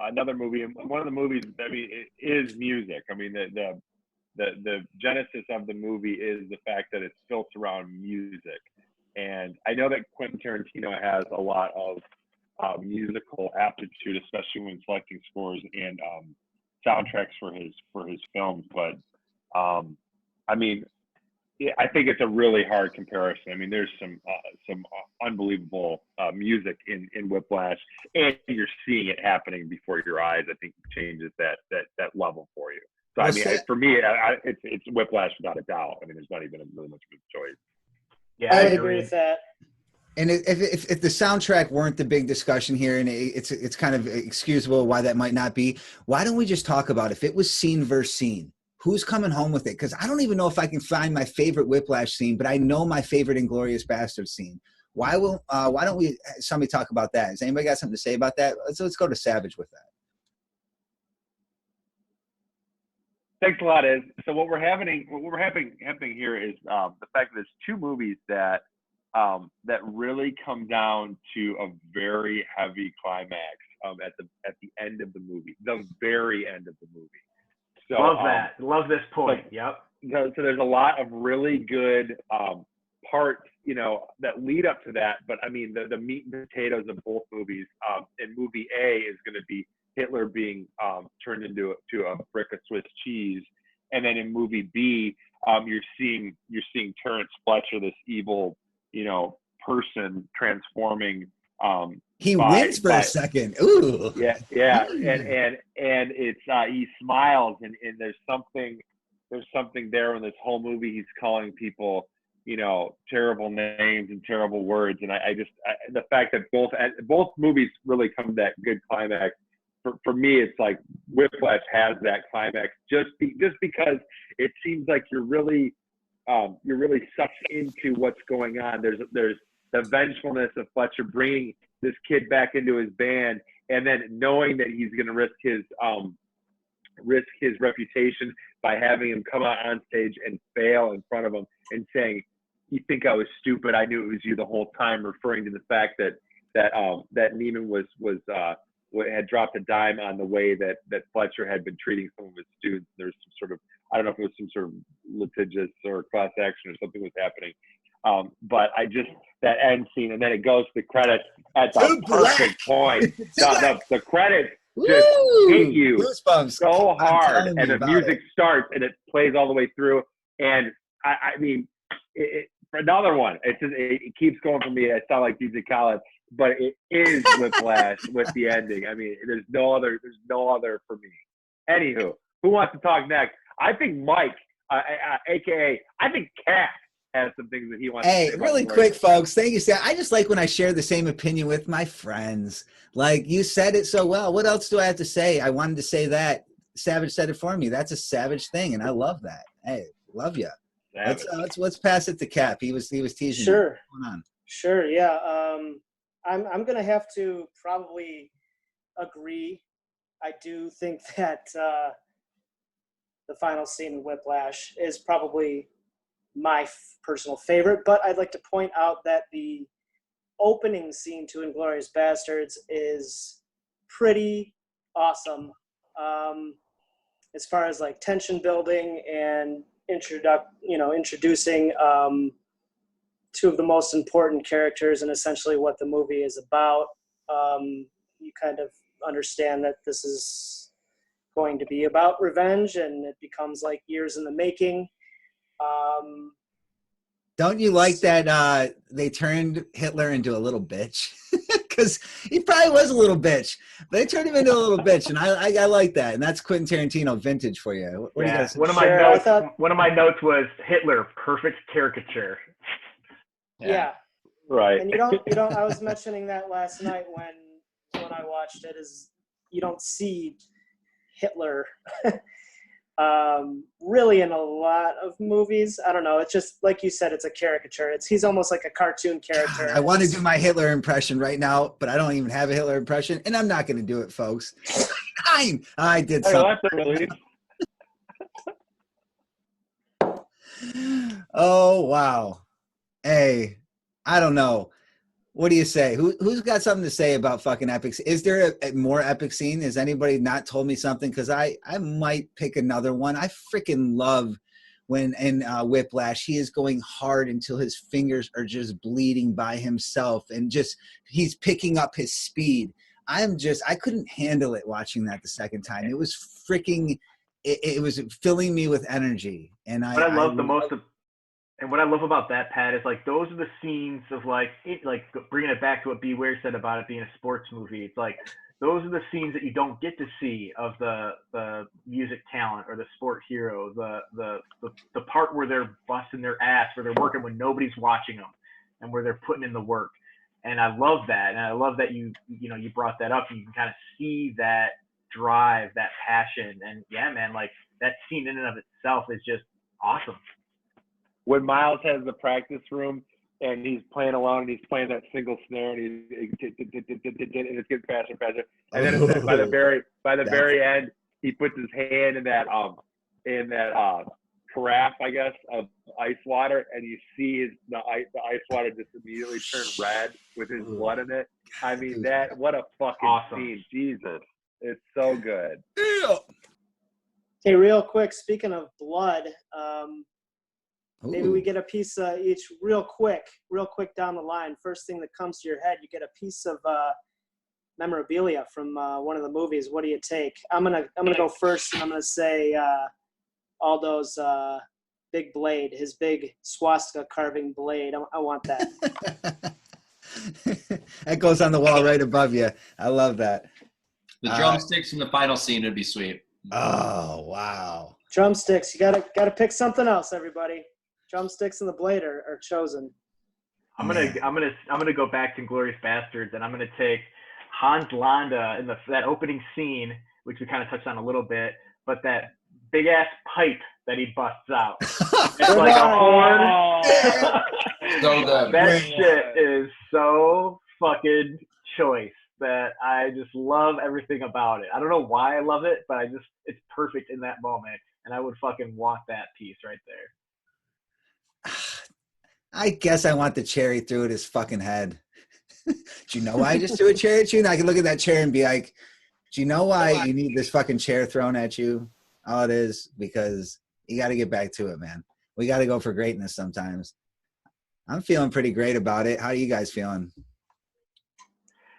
another movie, and one of the movies, I mean, is music. I mean, the genesis of the movie is the fact that it's built around music, and I know that Quentin Tarantino has a lot of musical aptitude, especially when selecting scores and soundtracks for his films. But I mean, I think it's a really hard comparison. I mean, there's some unbelievable music in Whiplash, and you're seeing it happening before your eyes. I think it changes that level for you. So I mean, for me, it's Whiplash without a doubt. I mean, there's not even really much of a choice. Yeah, I would agree with that. And if the soundtrack weren't the big discussion here, and it's kind of excusable why that might not be, why don't we just talk about if it was scene versus scene? Who's coming home with it? Because I don't even know if I can find my favorite Whiplash scene, but I know my favorite Inglourious Basterds scene. Why don't we somebody talk about that? Has anybody got something to say about that? Let's go to Savage with Thanks a lot, Iz. So what we're happening here is the fact that there's two movies that really come down to a very heavy climax at the end of the movie, the very end of the movie. So love that. Love this point. Yep. So there's a lot of really good parts, that lead up to that. But I mean, the meat and potatoes of both movies. In movie A is going to be Hitler being turned into a brick of Swiss cheese, and then in movie B, you're seeing Terrence Fletcher, this evil, person transforming. He wins for a second. Ooh. Yeah, and it's he smiles, and there's something there in this whole movie. He's calling people, terrible names and terrible words, and I the fact that both movies really come to that good climax. For me, it's like Whiplash has that climax just because it seems like you're really sucked into what's going on. There's the vengefulness of Fletcher bringing this kid back into his band, and then knowing that he's going to risk his reputation by having him come out on stage and fail in front of him and saying, "You think I was stupid? I knew it was you the whole time," referring to the fact that Neiman had dropped a dime on the way that Fletcher had been treating some of his students. There's some sort of, I don't know if it was some sort of litigious or class action or something was happening. But that end scene, and then it goes to the credits at the perfect point. The credits just hit you so hard, and the music starts, and it plays all the way through. And I mean, another one. It keeps going for me. I sound like DJ Khaled, but it is Whiplash with the ending. I mean, there's no other for me. Anywho, who wants to talk next? I think Mike, aka I think Kat, has some things that he wants to say. Hey, really quick, folks. Thank you, Sam. I just like when I share the same opinion with my friends. Like, you said it so well. What else do I have to say? I wanted to say that. Savage said it for me. That's a Savage thing, and I love that. Hey, love you. Let's pass it to Cap. He was teasing. Sure. What's going on? Sure. Yeah. I'm gonna have to probably agree. I do think that the final scene in Whiplash is probably my personal favorite, but I'd like to point out that the opening scene to Inglourious Basterds is pretty awesome. As far as like tension building and introducing two of the most important characters and essentially what the movie is about. You kind of understand that this is going to be about revenge, and it becomes like years in the making. Don't you like that they turned Hitler into a little bitch? Because he probably was a little bitch. They turned him into a little bitch, and I like that. And that's Quentin Tarantino vintage for you. What do you guys think? One of my notes was Hitler, perfect caricature. Yeah. Right. And you don't. I was mentioning that last night when I watched it. Is you don't see Hitler really in a lot of movies. I don't know. It's just like you said. It's a caricature. He's almost like a cartoon character. God, I want to do my Hitler impression right now, but I don't even have a Hitler impression, and I'm not going to do it, folks. Fine. I did something. Oh wow. Hey, I don't know. What do you say? Who's got something to say about fucking epics? Is there a more epic scene? Has anybody not told me something? Because I might pick another one. I freaking love when in Whiplash he is going hard until his fingers are just bleeding by himself, and just he's picking up his speed. I couldn't handle it watching that the second time. It was freaking. It was filling me with energy, and what I love the most and what I love about that, Pat, is like those are the scenes of like bringing it back to what Beware said about it being a sports movie. It's like those are the scenes that you don't get to see of the music talent or the sport hero, the part where they're busting their ass, where they're working when nobody's watching them, and where they're putting in the work. And I love that, and I love that you brought that up. And you can kind of see that drive, that passion, and yeah, man, like that scene in and of itself is just awesome. When Miles has the practice room and he's playing along and he's playing that single snare and it's getting faster and faster, and then by the very end he puts his hand in that in that carafe, I guess, of ice water, and you see the ice water just immediately turn red with his blood in it. I mean, what a fucking scene. Jesus. It's so good. Hey, real quick, speaking of blood, maybe we get a piece each real quick down the line. First thing that comes to your head, you get a piece of memorabilia from one of the movies. What do you take? I'm gonna go first, and I'm gonna say Aldo's big blade, his big swastika carving blade. I want that. That goes on the wall right above you. I love that. The drumsticks in the final scene would be sweet. Oh wow! Drumsticks. You gotta pick something else, everybody. Drumsticks and the blade are chosen. I'm gonna go back to Inglourious Basterds, and I'm gonna take Hans Landa in that opening scene, which we kind of touched on a little bit, but that big ass pipe that he busts out. It's like a horn. So good. That shit is so fucking choice that I just love everything about it. I don't know why I love it, but it's perfect in that moment, and I would fucking want that piece right there. I guess I want the cherry through at his fucking head. Do you know why I just threw a chair at you? And I can look at that chair and be like, do you know why you need this fucking chair thrown at you? All it is, because you got to get back to it, man. We got to go for greatness sometimes. I'm feeling pretty great about it. How are you guys feeling?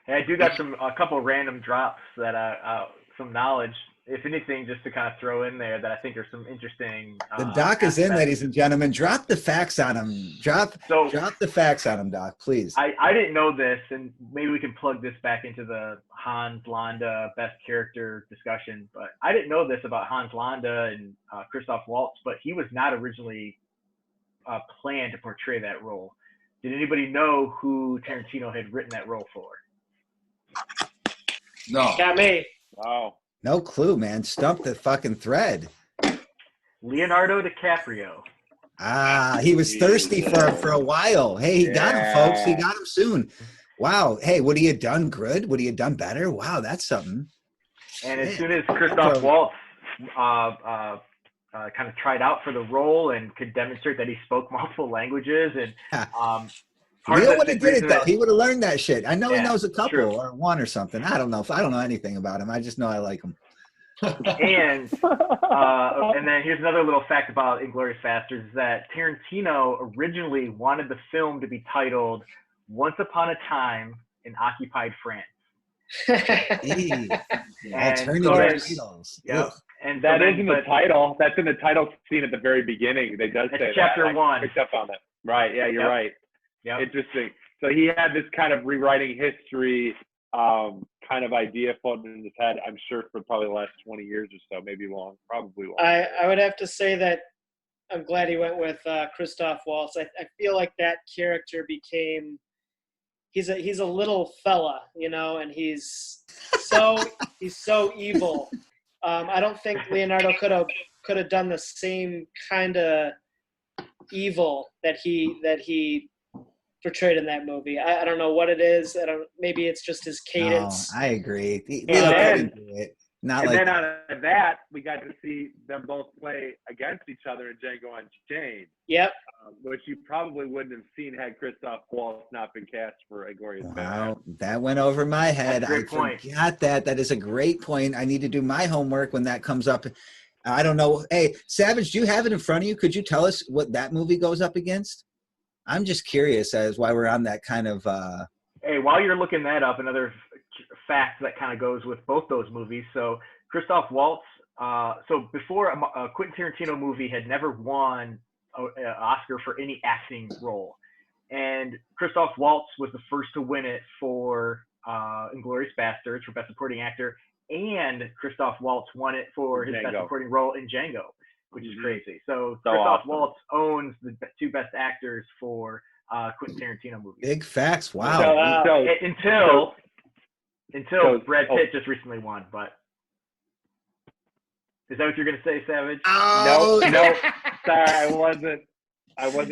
Hey, I do got a couple random drops that some knowledge, if anything, just to kind of throw in there that I think are some interesting. The doc is in, ladies and gentlemen. Drop the facts on him. Drop the facts on him, Doc, please. I didn't know this, and maybe we can plug this back into the Hans Landa best character discussion, but I didn't know this about Hans Landa and Christoph Waltz, but he was not originally planned to portray that role. Did anybody know who Tarantino had written that role for? No. Got me. Wow. No clue, man. Stump the fucking thread. Leonardo DiCaprio. He was thirsty for him for a while. Hey, he got him, folks. He got him soon. Wow. Hey, would he have done good? Would he have done better? Wow, that's something. And as soon as Christoph Waltz kind of tried out for the role and could demonstrate that he spoke multiple languages, and Leo would have did it though. He would have learned that shit. I know he knows a couple or one or something. I don't know anything about him. I just know I like him. And then here's another little fact about Inglourious Basterds is that Tarantino originally wanted the film to be titled Once Upon a Time in Occupied France. And that is in the title. That's in the title scene at the very beginning. They does say chapter 1. Picked up on it. Right. Yeah, you're right. Yep. Interesting. So he had this kind of rewriting history kind of idea floating in his head, I'm sure, for probably the last 20 years or so, maybe probably long. I would have to say that I'm glad he went with Christoph Waltz. I feel like that character became he's a little fella, and he's so evil. I don't think Leonardo could have done the same kind of evil that he portrayed in that movie. I don't know what it is. Maybe it's just his cadence. No, I agree. Then out of that, we got to see them both play against each other in Django Unchained. Yep. Which you probably wouldn't have seen had Christoph Waltz not been cast for Inglourious Basterds. Wow, that went over my head. I forgot that. That is a great point. I need to do my homework when that comes up. I don't know. Hey, Savage, do you have it in front of you? Could you tell us what that movie goes up against? I'm just curious as why we're on that kind of. Hey, while you're looking that up, another fact that kind of goes with both those movies. So Christoph Waltz. So before a Quentin Tarantino movie had never won an Oscar for any acting role, and Christoph Waltz was the first to win it for Inglourious Basterds for Best Supporting Actor, and Christoph Waltz won it for his Best Supporting role in Django, which is crazy. So Christoph Waltz owns the two best actors for Quentin Tarantino movies. Big facts. Wow. Until Brad Pitt just recently won, but is that what you're gonna say, Savage? No. Sorry, I wasn't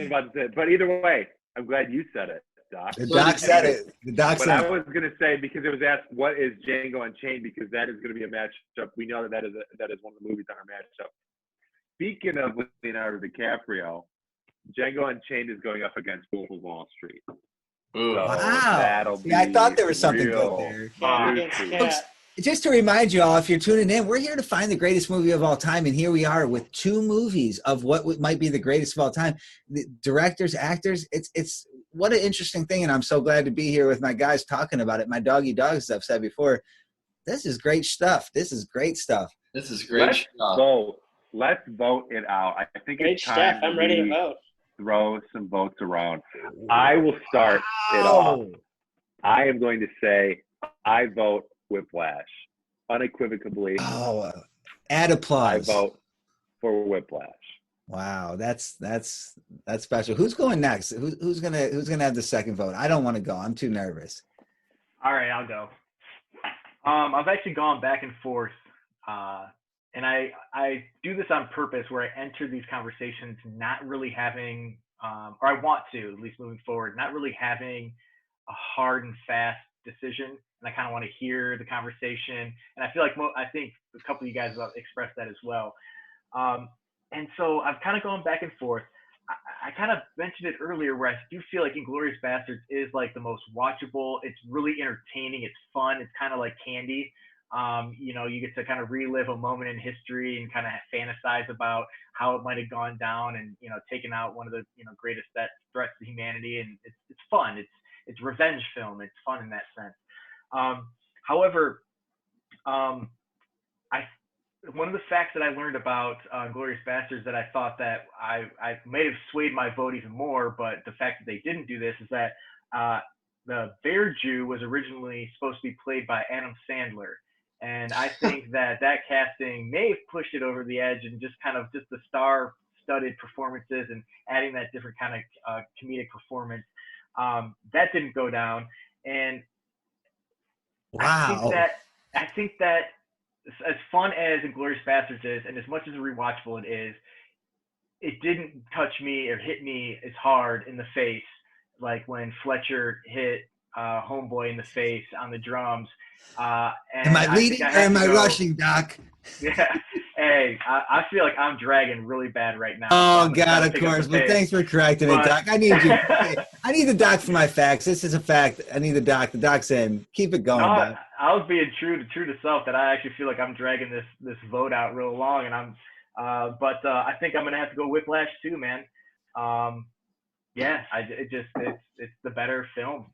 about to say it. But either way, I'm glad you said it, Doc. The Doc said it. But I was gonna say, because it was asked what is Django Unchained, because that is gonna be a matchup. We know that is one of the movies on our matchup. speaking of Leonardo DiCaprio, Django Unchained is going up against Wolf of Wall Street. So Wow. Yeah, I thought there was something good there. Just to remind you all, if you're tuning in, we're here to find the greatest movie of all time, and here we are with two movies of what might be the greatest of all time. The directors, actors, it's what an interesting thing, and I'm so glad to be here with my guys talking about it. My doggy dogs, as I've said before, this is great stuff. This is great stuff. This is great stuff. Let's vote it out. I think great it's time I'm ready to vote. Throw some votes around. I will start it off. I am going to say I vote Whiplash. Unequivocally. Add applause. I vote for Whiplash. Wow, that's special. Who's going next? Who's gonna have the second vote? I don't want to go. I'm too nervous. All right, I'll go. I've actually gone back and forth, and I do this on purpose, where I enter these conversations not really having, or I want to, at least moving forward, not really having a hard and fast decision. And I kind of want to hear the conversation. And I feel like I think a couple of you guys have expressed that as well. And so I've kind of gone back and forth. I kind of mentioned it earlier, where I do feel like Inglourious Basterds is like the most watchable. It's really entertaining. It's fun. It's kind of like candy. You get to kind of relive a moment in history and kind of fantasize about how it might have gone down, and taking out one of the greatest threats to humanity. And it's fun. It's revenge film. It's fun in that sense. However, one of the facts that I learned about Inglourious Basterds that I thought that I may have swayed my vote even more, but the fact that they didn't do this is that the Bear Jew was originally supposed to be played by Adam Sandler. And I think that casting may have pushed it over the edge, and just the star-studded performances and adding that different kind of comedic performance, that didn't go down. And wow. I think that as fun as Inglourious Basterds is, and as much as rewatchable it is, it didn't touch me or hit me as hard in the face like when Fletcher hit Homeboy in the face on the drums. Am I leading or am I rushing, Doc? Yeah. Hey, I feel like I'm dragging really bad right now. Oh, God, of course. Well, thanks for correcting it, Doc. I need you. I need the Doc for my facts. This is a fact. I need the Doc. The Doc's in. Keep it going, Doc. I was being true to self, that I actually feel like I'm dragging this vote out real long, and but I think I'm gonna have to go Whiplash too, man. It's the better film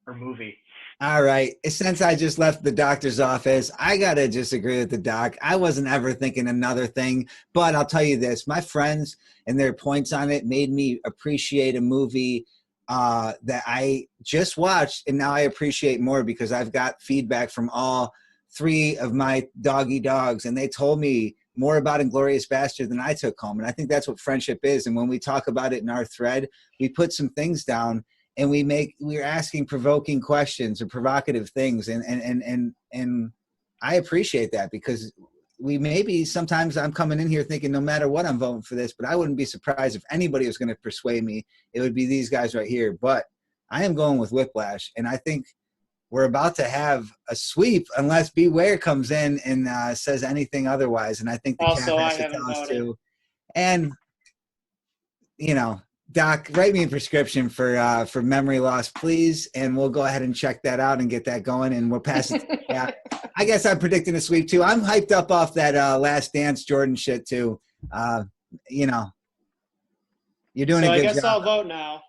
or movie. All right. Since I just left the doctor's office, I got to disagree with the doc. I wasn't ever thinking another thing, but I'll tell you this. My friends and their points on it made me appreciate a movie that I just watched, and now I appreciate more because I've got feedback from all three of my doggy dogs, and they told me more about Inglorious Basterds than I took home. And I think that's what friendship is. And when we talk about it in our thread, we put some things down, and we're asking provoking questions or provocative things. And I appreciate that, because sometimes I'm coming in here thinking no matter what, I'm voting for this, but I wouldn't be surprised if anybody was going to persuade me. It would be these guys right here. But I am going with Whiplash. And I think we're about to have a sweep unless Beware comes in and says anything otherwise. And I think the also, cat has to tell us too. And, Doc, write me a prescription for memory loss, please, and we'll go ahead and check that out and get that going, and we'll pass it. Yeah, I guess I'm predicting a sweep too. I'm hyped up off that Last Dance Jordan shit too. You're doing a good job. I guess I'll vote now.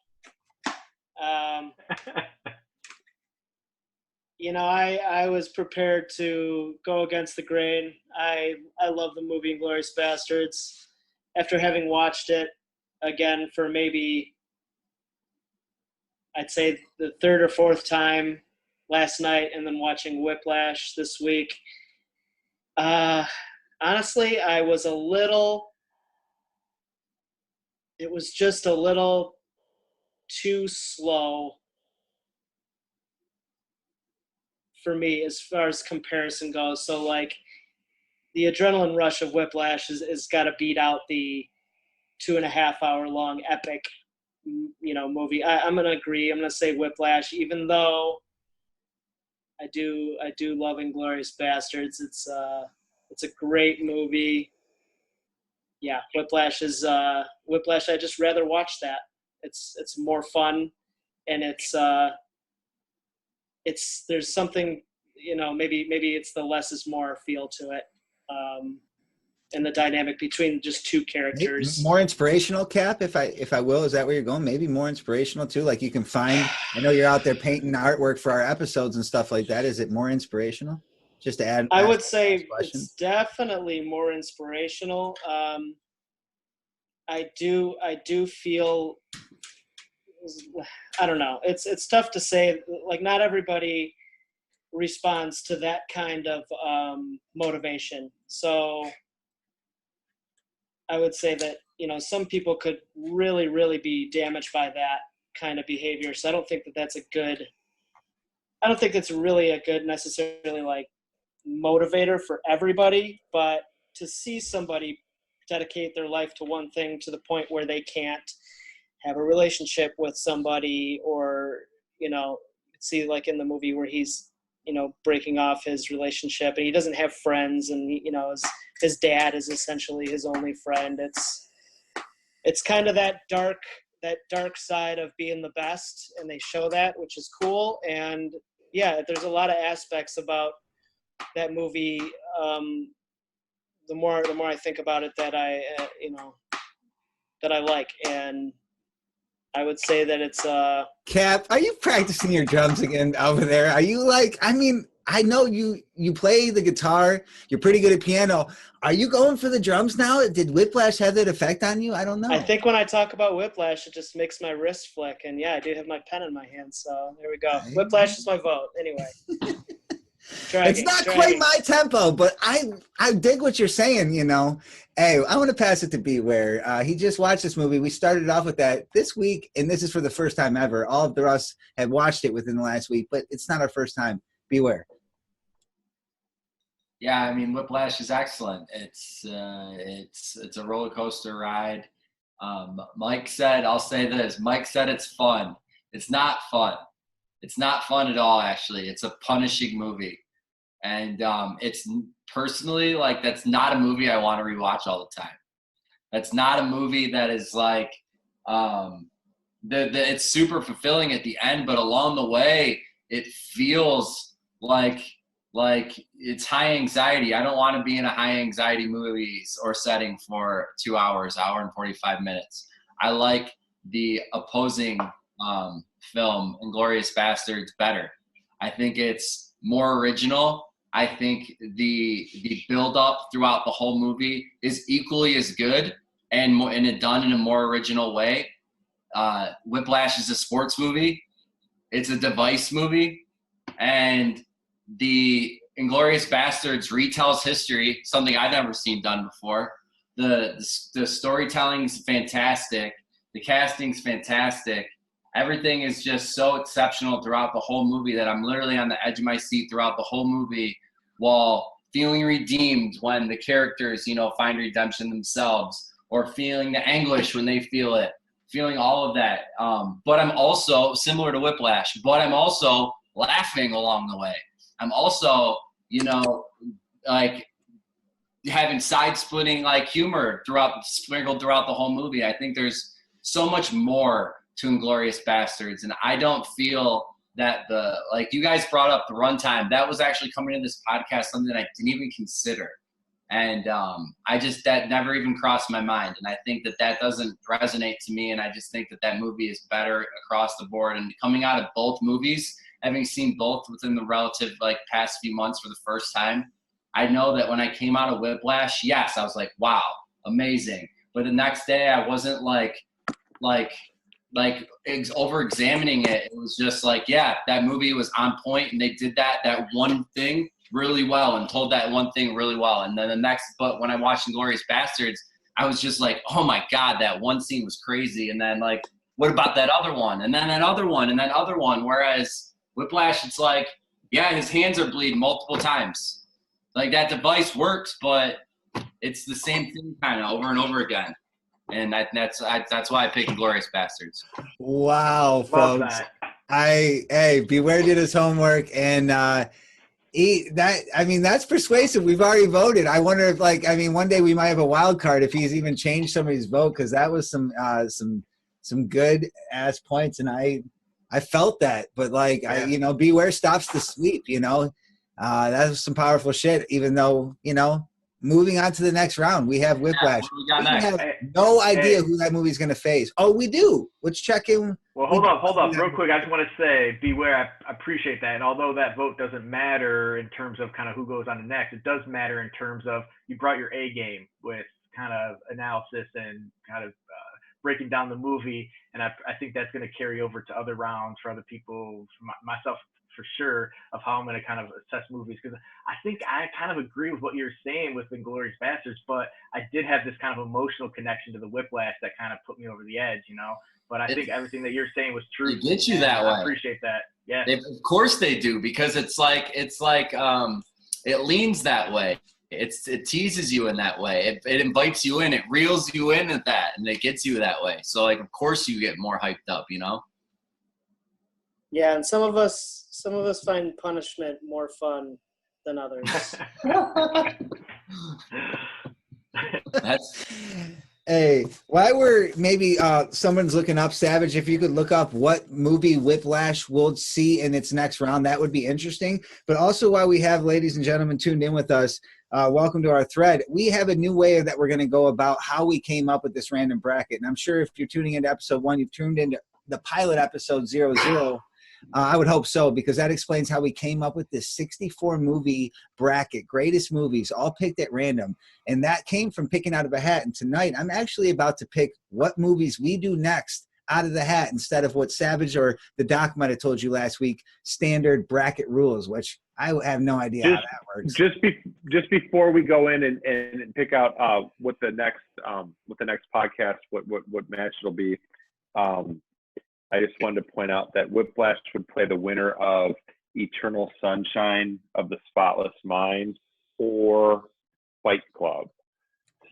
I was prepared to go against the grain. I love the movie Inglourious Basterds. After having watched it again for maybe, I'd say the third or fourth time last night, and then watching Whiplash this week. Honestly, it was just a little too slow for me as far as comparison goes. So like the adrenaline rush of Whiplash is got to beat out the 2.5 hour long epic, movie. I'm going to agree. I'm going to say Whiplash, even though I do love Inglourious Basterds. It's a great movie. yeah, Whiplash is Whiplash. I just rather watch that. It's more fun, and there's something, maybe it's the less is more feel to it, and the dynamic between just two characters. More inspirational, Cap, if I will. Is that where you're going? Maybe more inspirational too. Like you can find. I know you're out there painting artwork for our episodes and stuff like that. Is it more inspirational? Just to add. I would say it's definitely more inspirational. I do feel. I don't know. It's tough to say. Like not everybody responds to that kind of motivation. So I would say that, some people could really, really be damaged by that kind of behavior. So I don't think that's really a good necessarily like motivator for everybody, but to see somebody dedicate their life to one thing to the point where they can't have a relationship with somebody, or, see like in the movie where he's, breaking off his relationship and he doesn't have friends, and his dad is essentially his only friend. It's kind of that dark side of being the best, and they show that, which is cool. And yeah, there's a lot of aspects about that movie. The more I think about it, that I like, and I would say that it's Cap, are you practicing your drums again over there? Are you like, I know you play the guitar, you're pretty good at piano. Are you going for the drums now? Did Whiplash have that effect on you? I don't know. I think when I talk about Whiplash, it just makes my wrist flick, and yeah, I do have my pen in my hand, so there we go. Whiplash is my vote. Anyway. It's not quite my tempo, but I dig what you're saying, Hey, I want to pass it to Beware. He just watched this movie. We started off with that this week, and this is for the first time ever. All of us have watched it within the last week, but it's not our first time. Beware. Yeah, Whiplash is excellent. It's a roller coaster ride. Mike said, I'll say this, Mike said it's fun. It's not fun. It's not fun at all, actually. It's a punishing movie. And it's personally, like, that's not a movie I want to rewatch all the time. That's not a movie that is like, it's super fulfilling at the end, but along the way, it feels like it's high anxiety. I don't want to be in a high anxiety movie or setting for 2 hours, hour and 45 minutes. I like the opposing film, Inglourious Basterds, better. I think it's more original. I think the build up throughout the whole movie is equally as good and it done in a more original way. Whiplash is a sports movie. It's a device movie, and the Inglourious Basterds retells history, something I've never seen done before. The storytelling is fantastic. The casting's fantastic. Everything is just so exceptional throughout the whole movie that I'm literally on the edge of my seat throughout the whole movie, while feeling redeemed when the characters, find redemption themselves, or feeling the anguish when they feel it, feeling all of that. But I'm also, similar to Whiplash, but I'm also laughing along the way. I'm also, like having side-splitting like humor sprinkled throughout the whole movie. I think there's so much more to Inglourious Basterds, and I don't feel that like you guys brought up the runtime. That was actually coming in this podcast, something I didn't even consider. And that never even crossed my mind. And I think that doesn't resonate to me. And I just think that movie is better across the board. And coming out of both movies, having seen both within the relative past few months for the first time, I know that when I came out of Whiplash, yes, I was like, wow, amazing. But the next day I wasn't over-examining it. It was just like, yeah, that movie was on point, and they did that one thing really well and told that one thing really well. And then but when I watched Inglourious Basterds, I was just like, oh my God, that one scene was crazy. And then what about that other one? And then that other one and that other one. Whereas Whiplash, it's like, yeah, his hands are bleeding multiple times. Like that device works, but it's the same thing kind of over and over again. And that's why I picked Inglourious Basterds. Wow, folks. Beware did his homework, and That's persuasive. We've already voted. I wonder if, one day we might have a wild card if he's even changed somebody's vote, because that was some good ass points, and I felt that. But Beware stops the sweep. That was some powerful shit. Even though moving on to the next round, we have Whiplash. We have no idea who that movie's going to face. Oh, we do. Let's check in. Well, hold up, real quick. I just want to say, Beware, I appreciate that. And although that vote doesn't matter in terms of kind of who goes on to next, it does matter in terms of you brought your A game with kind of analysis and kind of breaking down the movie. And I think that's going to carry over to other rounds for other people, myself for sure, of how I'm going to kind of assess movies. Because I think I kind of agree with what you're saying with Inglourious Basterds, but I did have this kind of emotional connection to the Whiplash that kind of put me over the edge, But I think everything that you're saying was true. They get you that way. I appreciate that. Yeah. Of course they do, because it's like it leans that way. It teases you in that way. It invites you in. It reels you in at that, and it gets you that way. So of course you get more hyped up, Yeah, and some of us find punishment more fun than others. Hey, while we're maybe someone's looking up, Savage, if you could look up what movie Whiplash will see in its next round, that would be interesting. But also, while we have ladies and gentlemen tuned in with us, welcome to our thread. We have a new way that we're going to go about how we came up with this random bracket. And I'm sure if you're tuning into episode 1, you've tuned into the pilot episode 00. I would hope so, because that explains how we came up with this 64 movie bracket, greatest movies, all picked at random. And that came from picking out of a hat. And tonight, I'm actually about to pick what movies we do next out of the hat, instead of what Savage or the Doc might have told you last week, standard bracket rules, which I have no idea how that works. Just before we go in and pick out what the next podcast, what match it'll be, I just wanted to point out that Whiplash would play the winner of Eternal Sunshine of the Spotless Mind or Fight Club.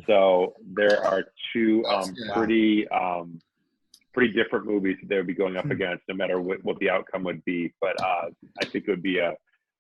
So there are two pretty different movies that they would be going up against, no matter what the outcome would be. But I think it would be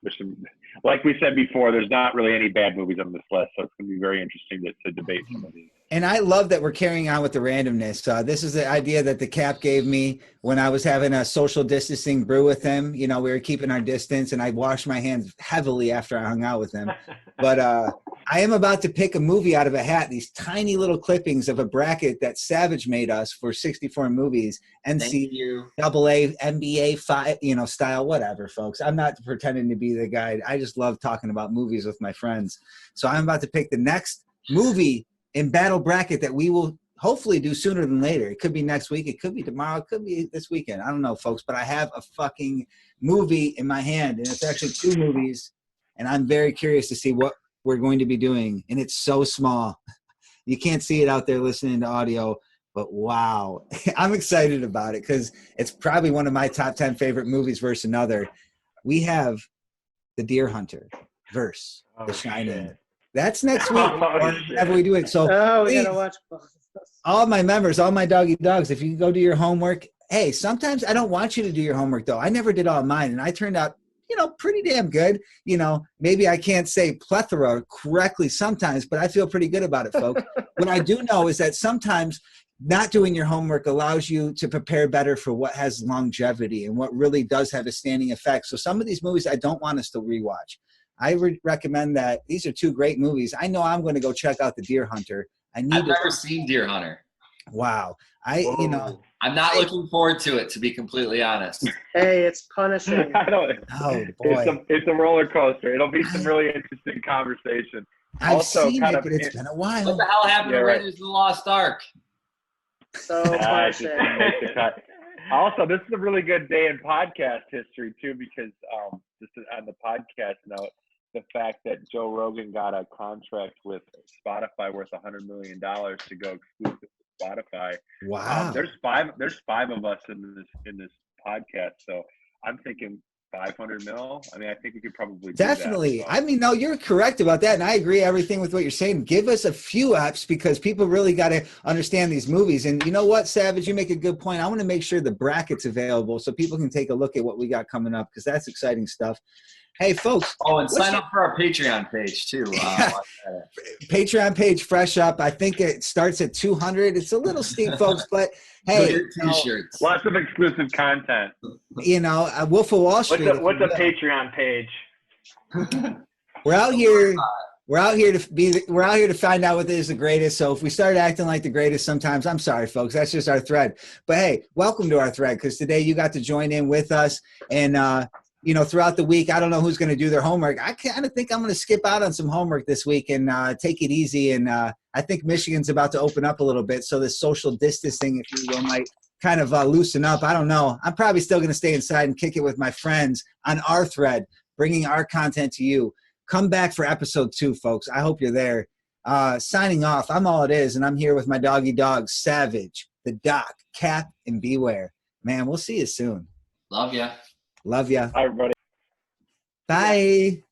there's some, like we said before, there's not really any bad movies on this list, so it's going to be very interesting to debate some of these. And I love that we're carrying on with the randomness. This is the idea that the Cap gave me when I was having a social distancing brew with him. We were keeping our distance, and I washed my hands heavily after I hung out with him. But I am about to pick a movie out of a hat, these tiny little clippings of a bracket that Savage made us for 64 movies, NCAA, NBA, style, whatever, folks. I'm not pretending to be the guy. I just love talking about movies with my friends. So I'm about to pick the next movie in battle bracket that we will hopefully do sooner than later. It could be next week. It could be tomorrow. It could be this weekend. I don't know, folks, but I have a fucking movie in my hand, and it's actually 2 movies, and I'm very curious to see what we're going to be doing. And it's so small. You can't see it out there listening to audio, but wow. I'm excited about it because it's probably one of my top 10 favorite movies versus another. We have The Deer Hunter versus The Shining. Shit. That's next week, whenever we do it. So we gotta watch both. All my members, all my doggy dogs, if you go do your homework, hey, sometimes I don't want you to do your homework, though. I never did all mine, and I turned out, pretty damn good. Maybe I can't say plethora correctly sometimes, but I feel pretty good about it, folks. What I do know is that sometimes not doing your homework allows you to prepare better for what has longevity and what really does have a standing effect. So some of these movies I don't want us to rewatch. I recommend that. These are 2 great movies. I know I'm going to go check out The Deer Hunter. I've never seen Deer Hunter. Wow. I'm not looking forward to it, to be completely honest. Hey, it's punishing. Oh, boy. It's a roller coaster. It'll be some really interesting conversation. I've seen it, but it's been a while. What the hell happened to Raiders of the Lost Ark? So punishing. Also, this is a really good day in podcast history, too, because just on the podcast note, the fact that Joe Rogan got a contract with Spotify worth $100 million to go exclusive to Spotify. Wow. There's five of us in this podcast, so I'm thinking 500 mil. I mean, I think we could probably definitely do that. I mean, no, you're correct about that, and I agree everything with what you're saying. Give us a few apps because people really got to understand these movies. And you know what, Savage, you make a good point. I want to make sure the bracket's available so people can take a look at what we got coming up because that's exciting stuff. Hey, folks. Oh, and sign up for our Patreon page, too. Patreon page fresh up. I think it starts at 200. It's a little steep, folks, but hey. T-shirts. Lots of exclusive content. You know, Wolf of Wall Street. What's a Patreon page? We're out here. We're out here to find out what is the greatest. So if we start acting like the greatest sometimes, I'm sorry, folks. That's just our thread. But hey, welcome to our thread, because today you got to join in with us. And you know, throughout the week, I don't know who's going to do their homework. I kind of think I'm going to skip out on some homework this week and take it easy. And I think Michigan's about to open up a little bit, so this social distancing, if you will, might kind of loosen up. I don't know. I'm probably still going to stay inside and kick it with my friends on our thread, bringing our content to you. Come back for episode 2, folks. I hope you're there. Signing off, I'm All It Is, and I'm here with my doggy dogs, Savage, the Doc, Cap, and Beware. Man, we'll see you soon. Love ya. Love ya. Hi, everybody. Bye.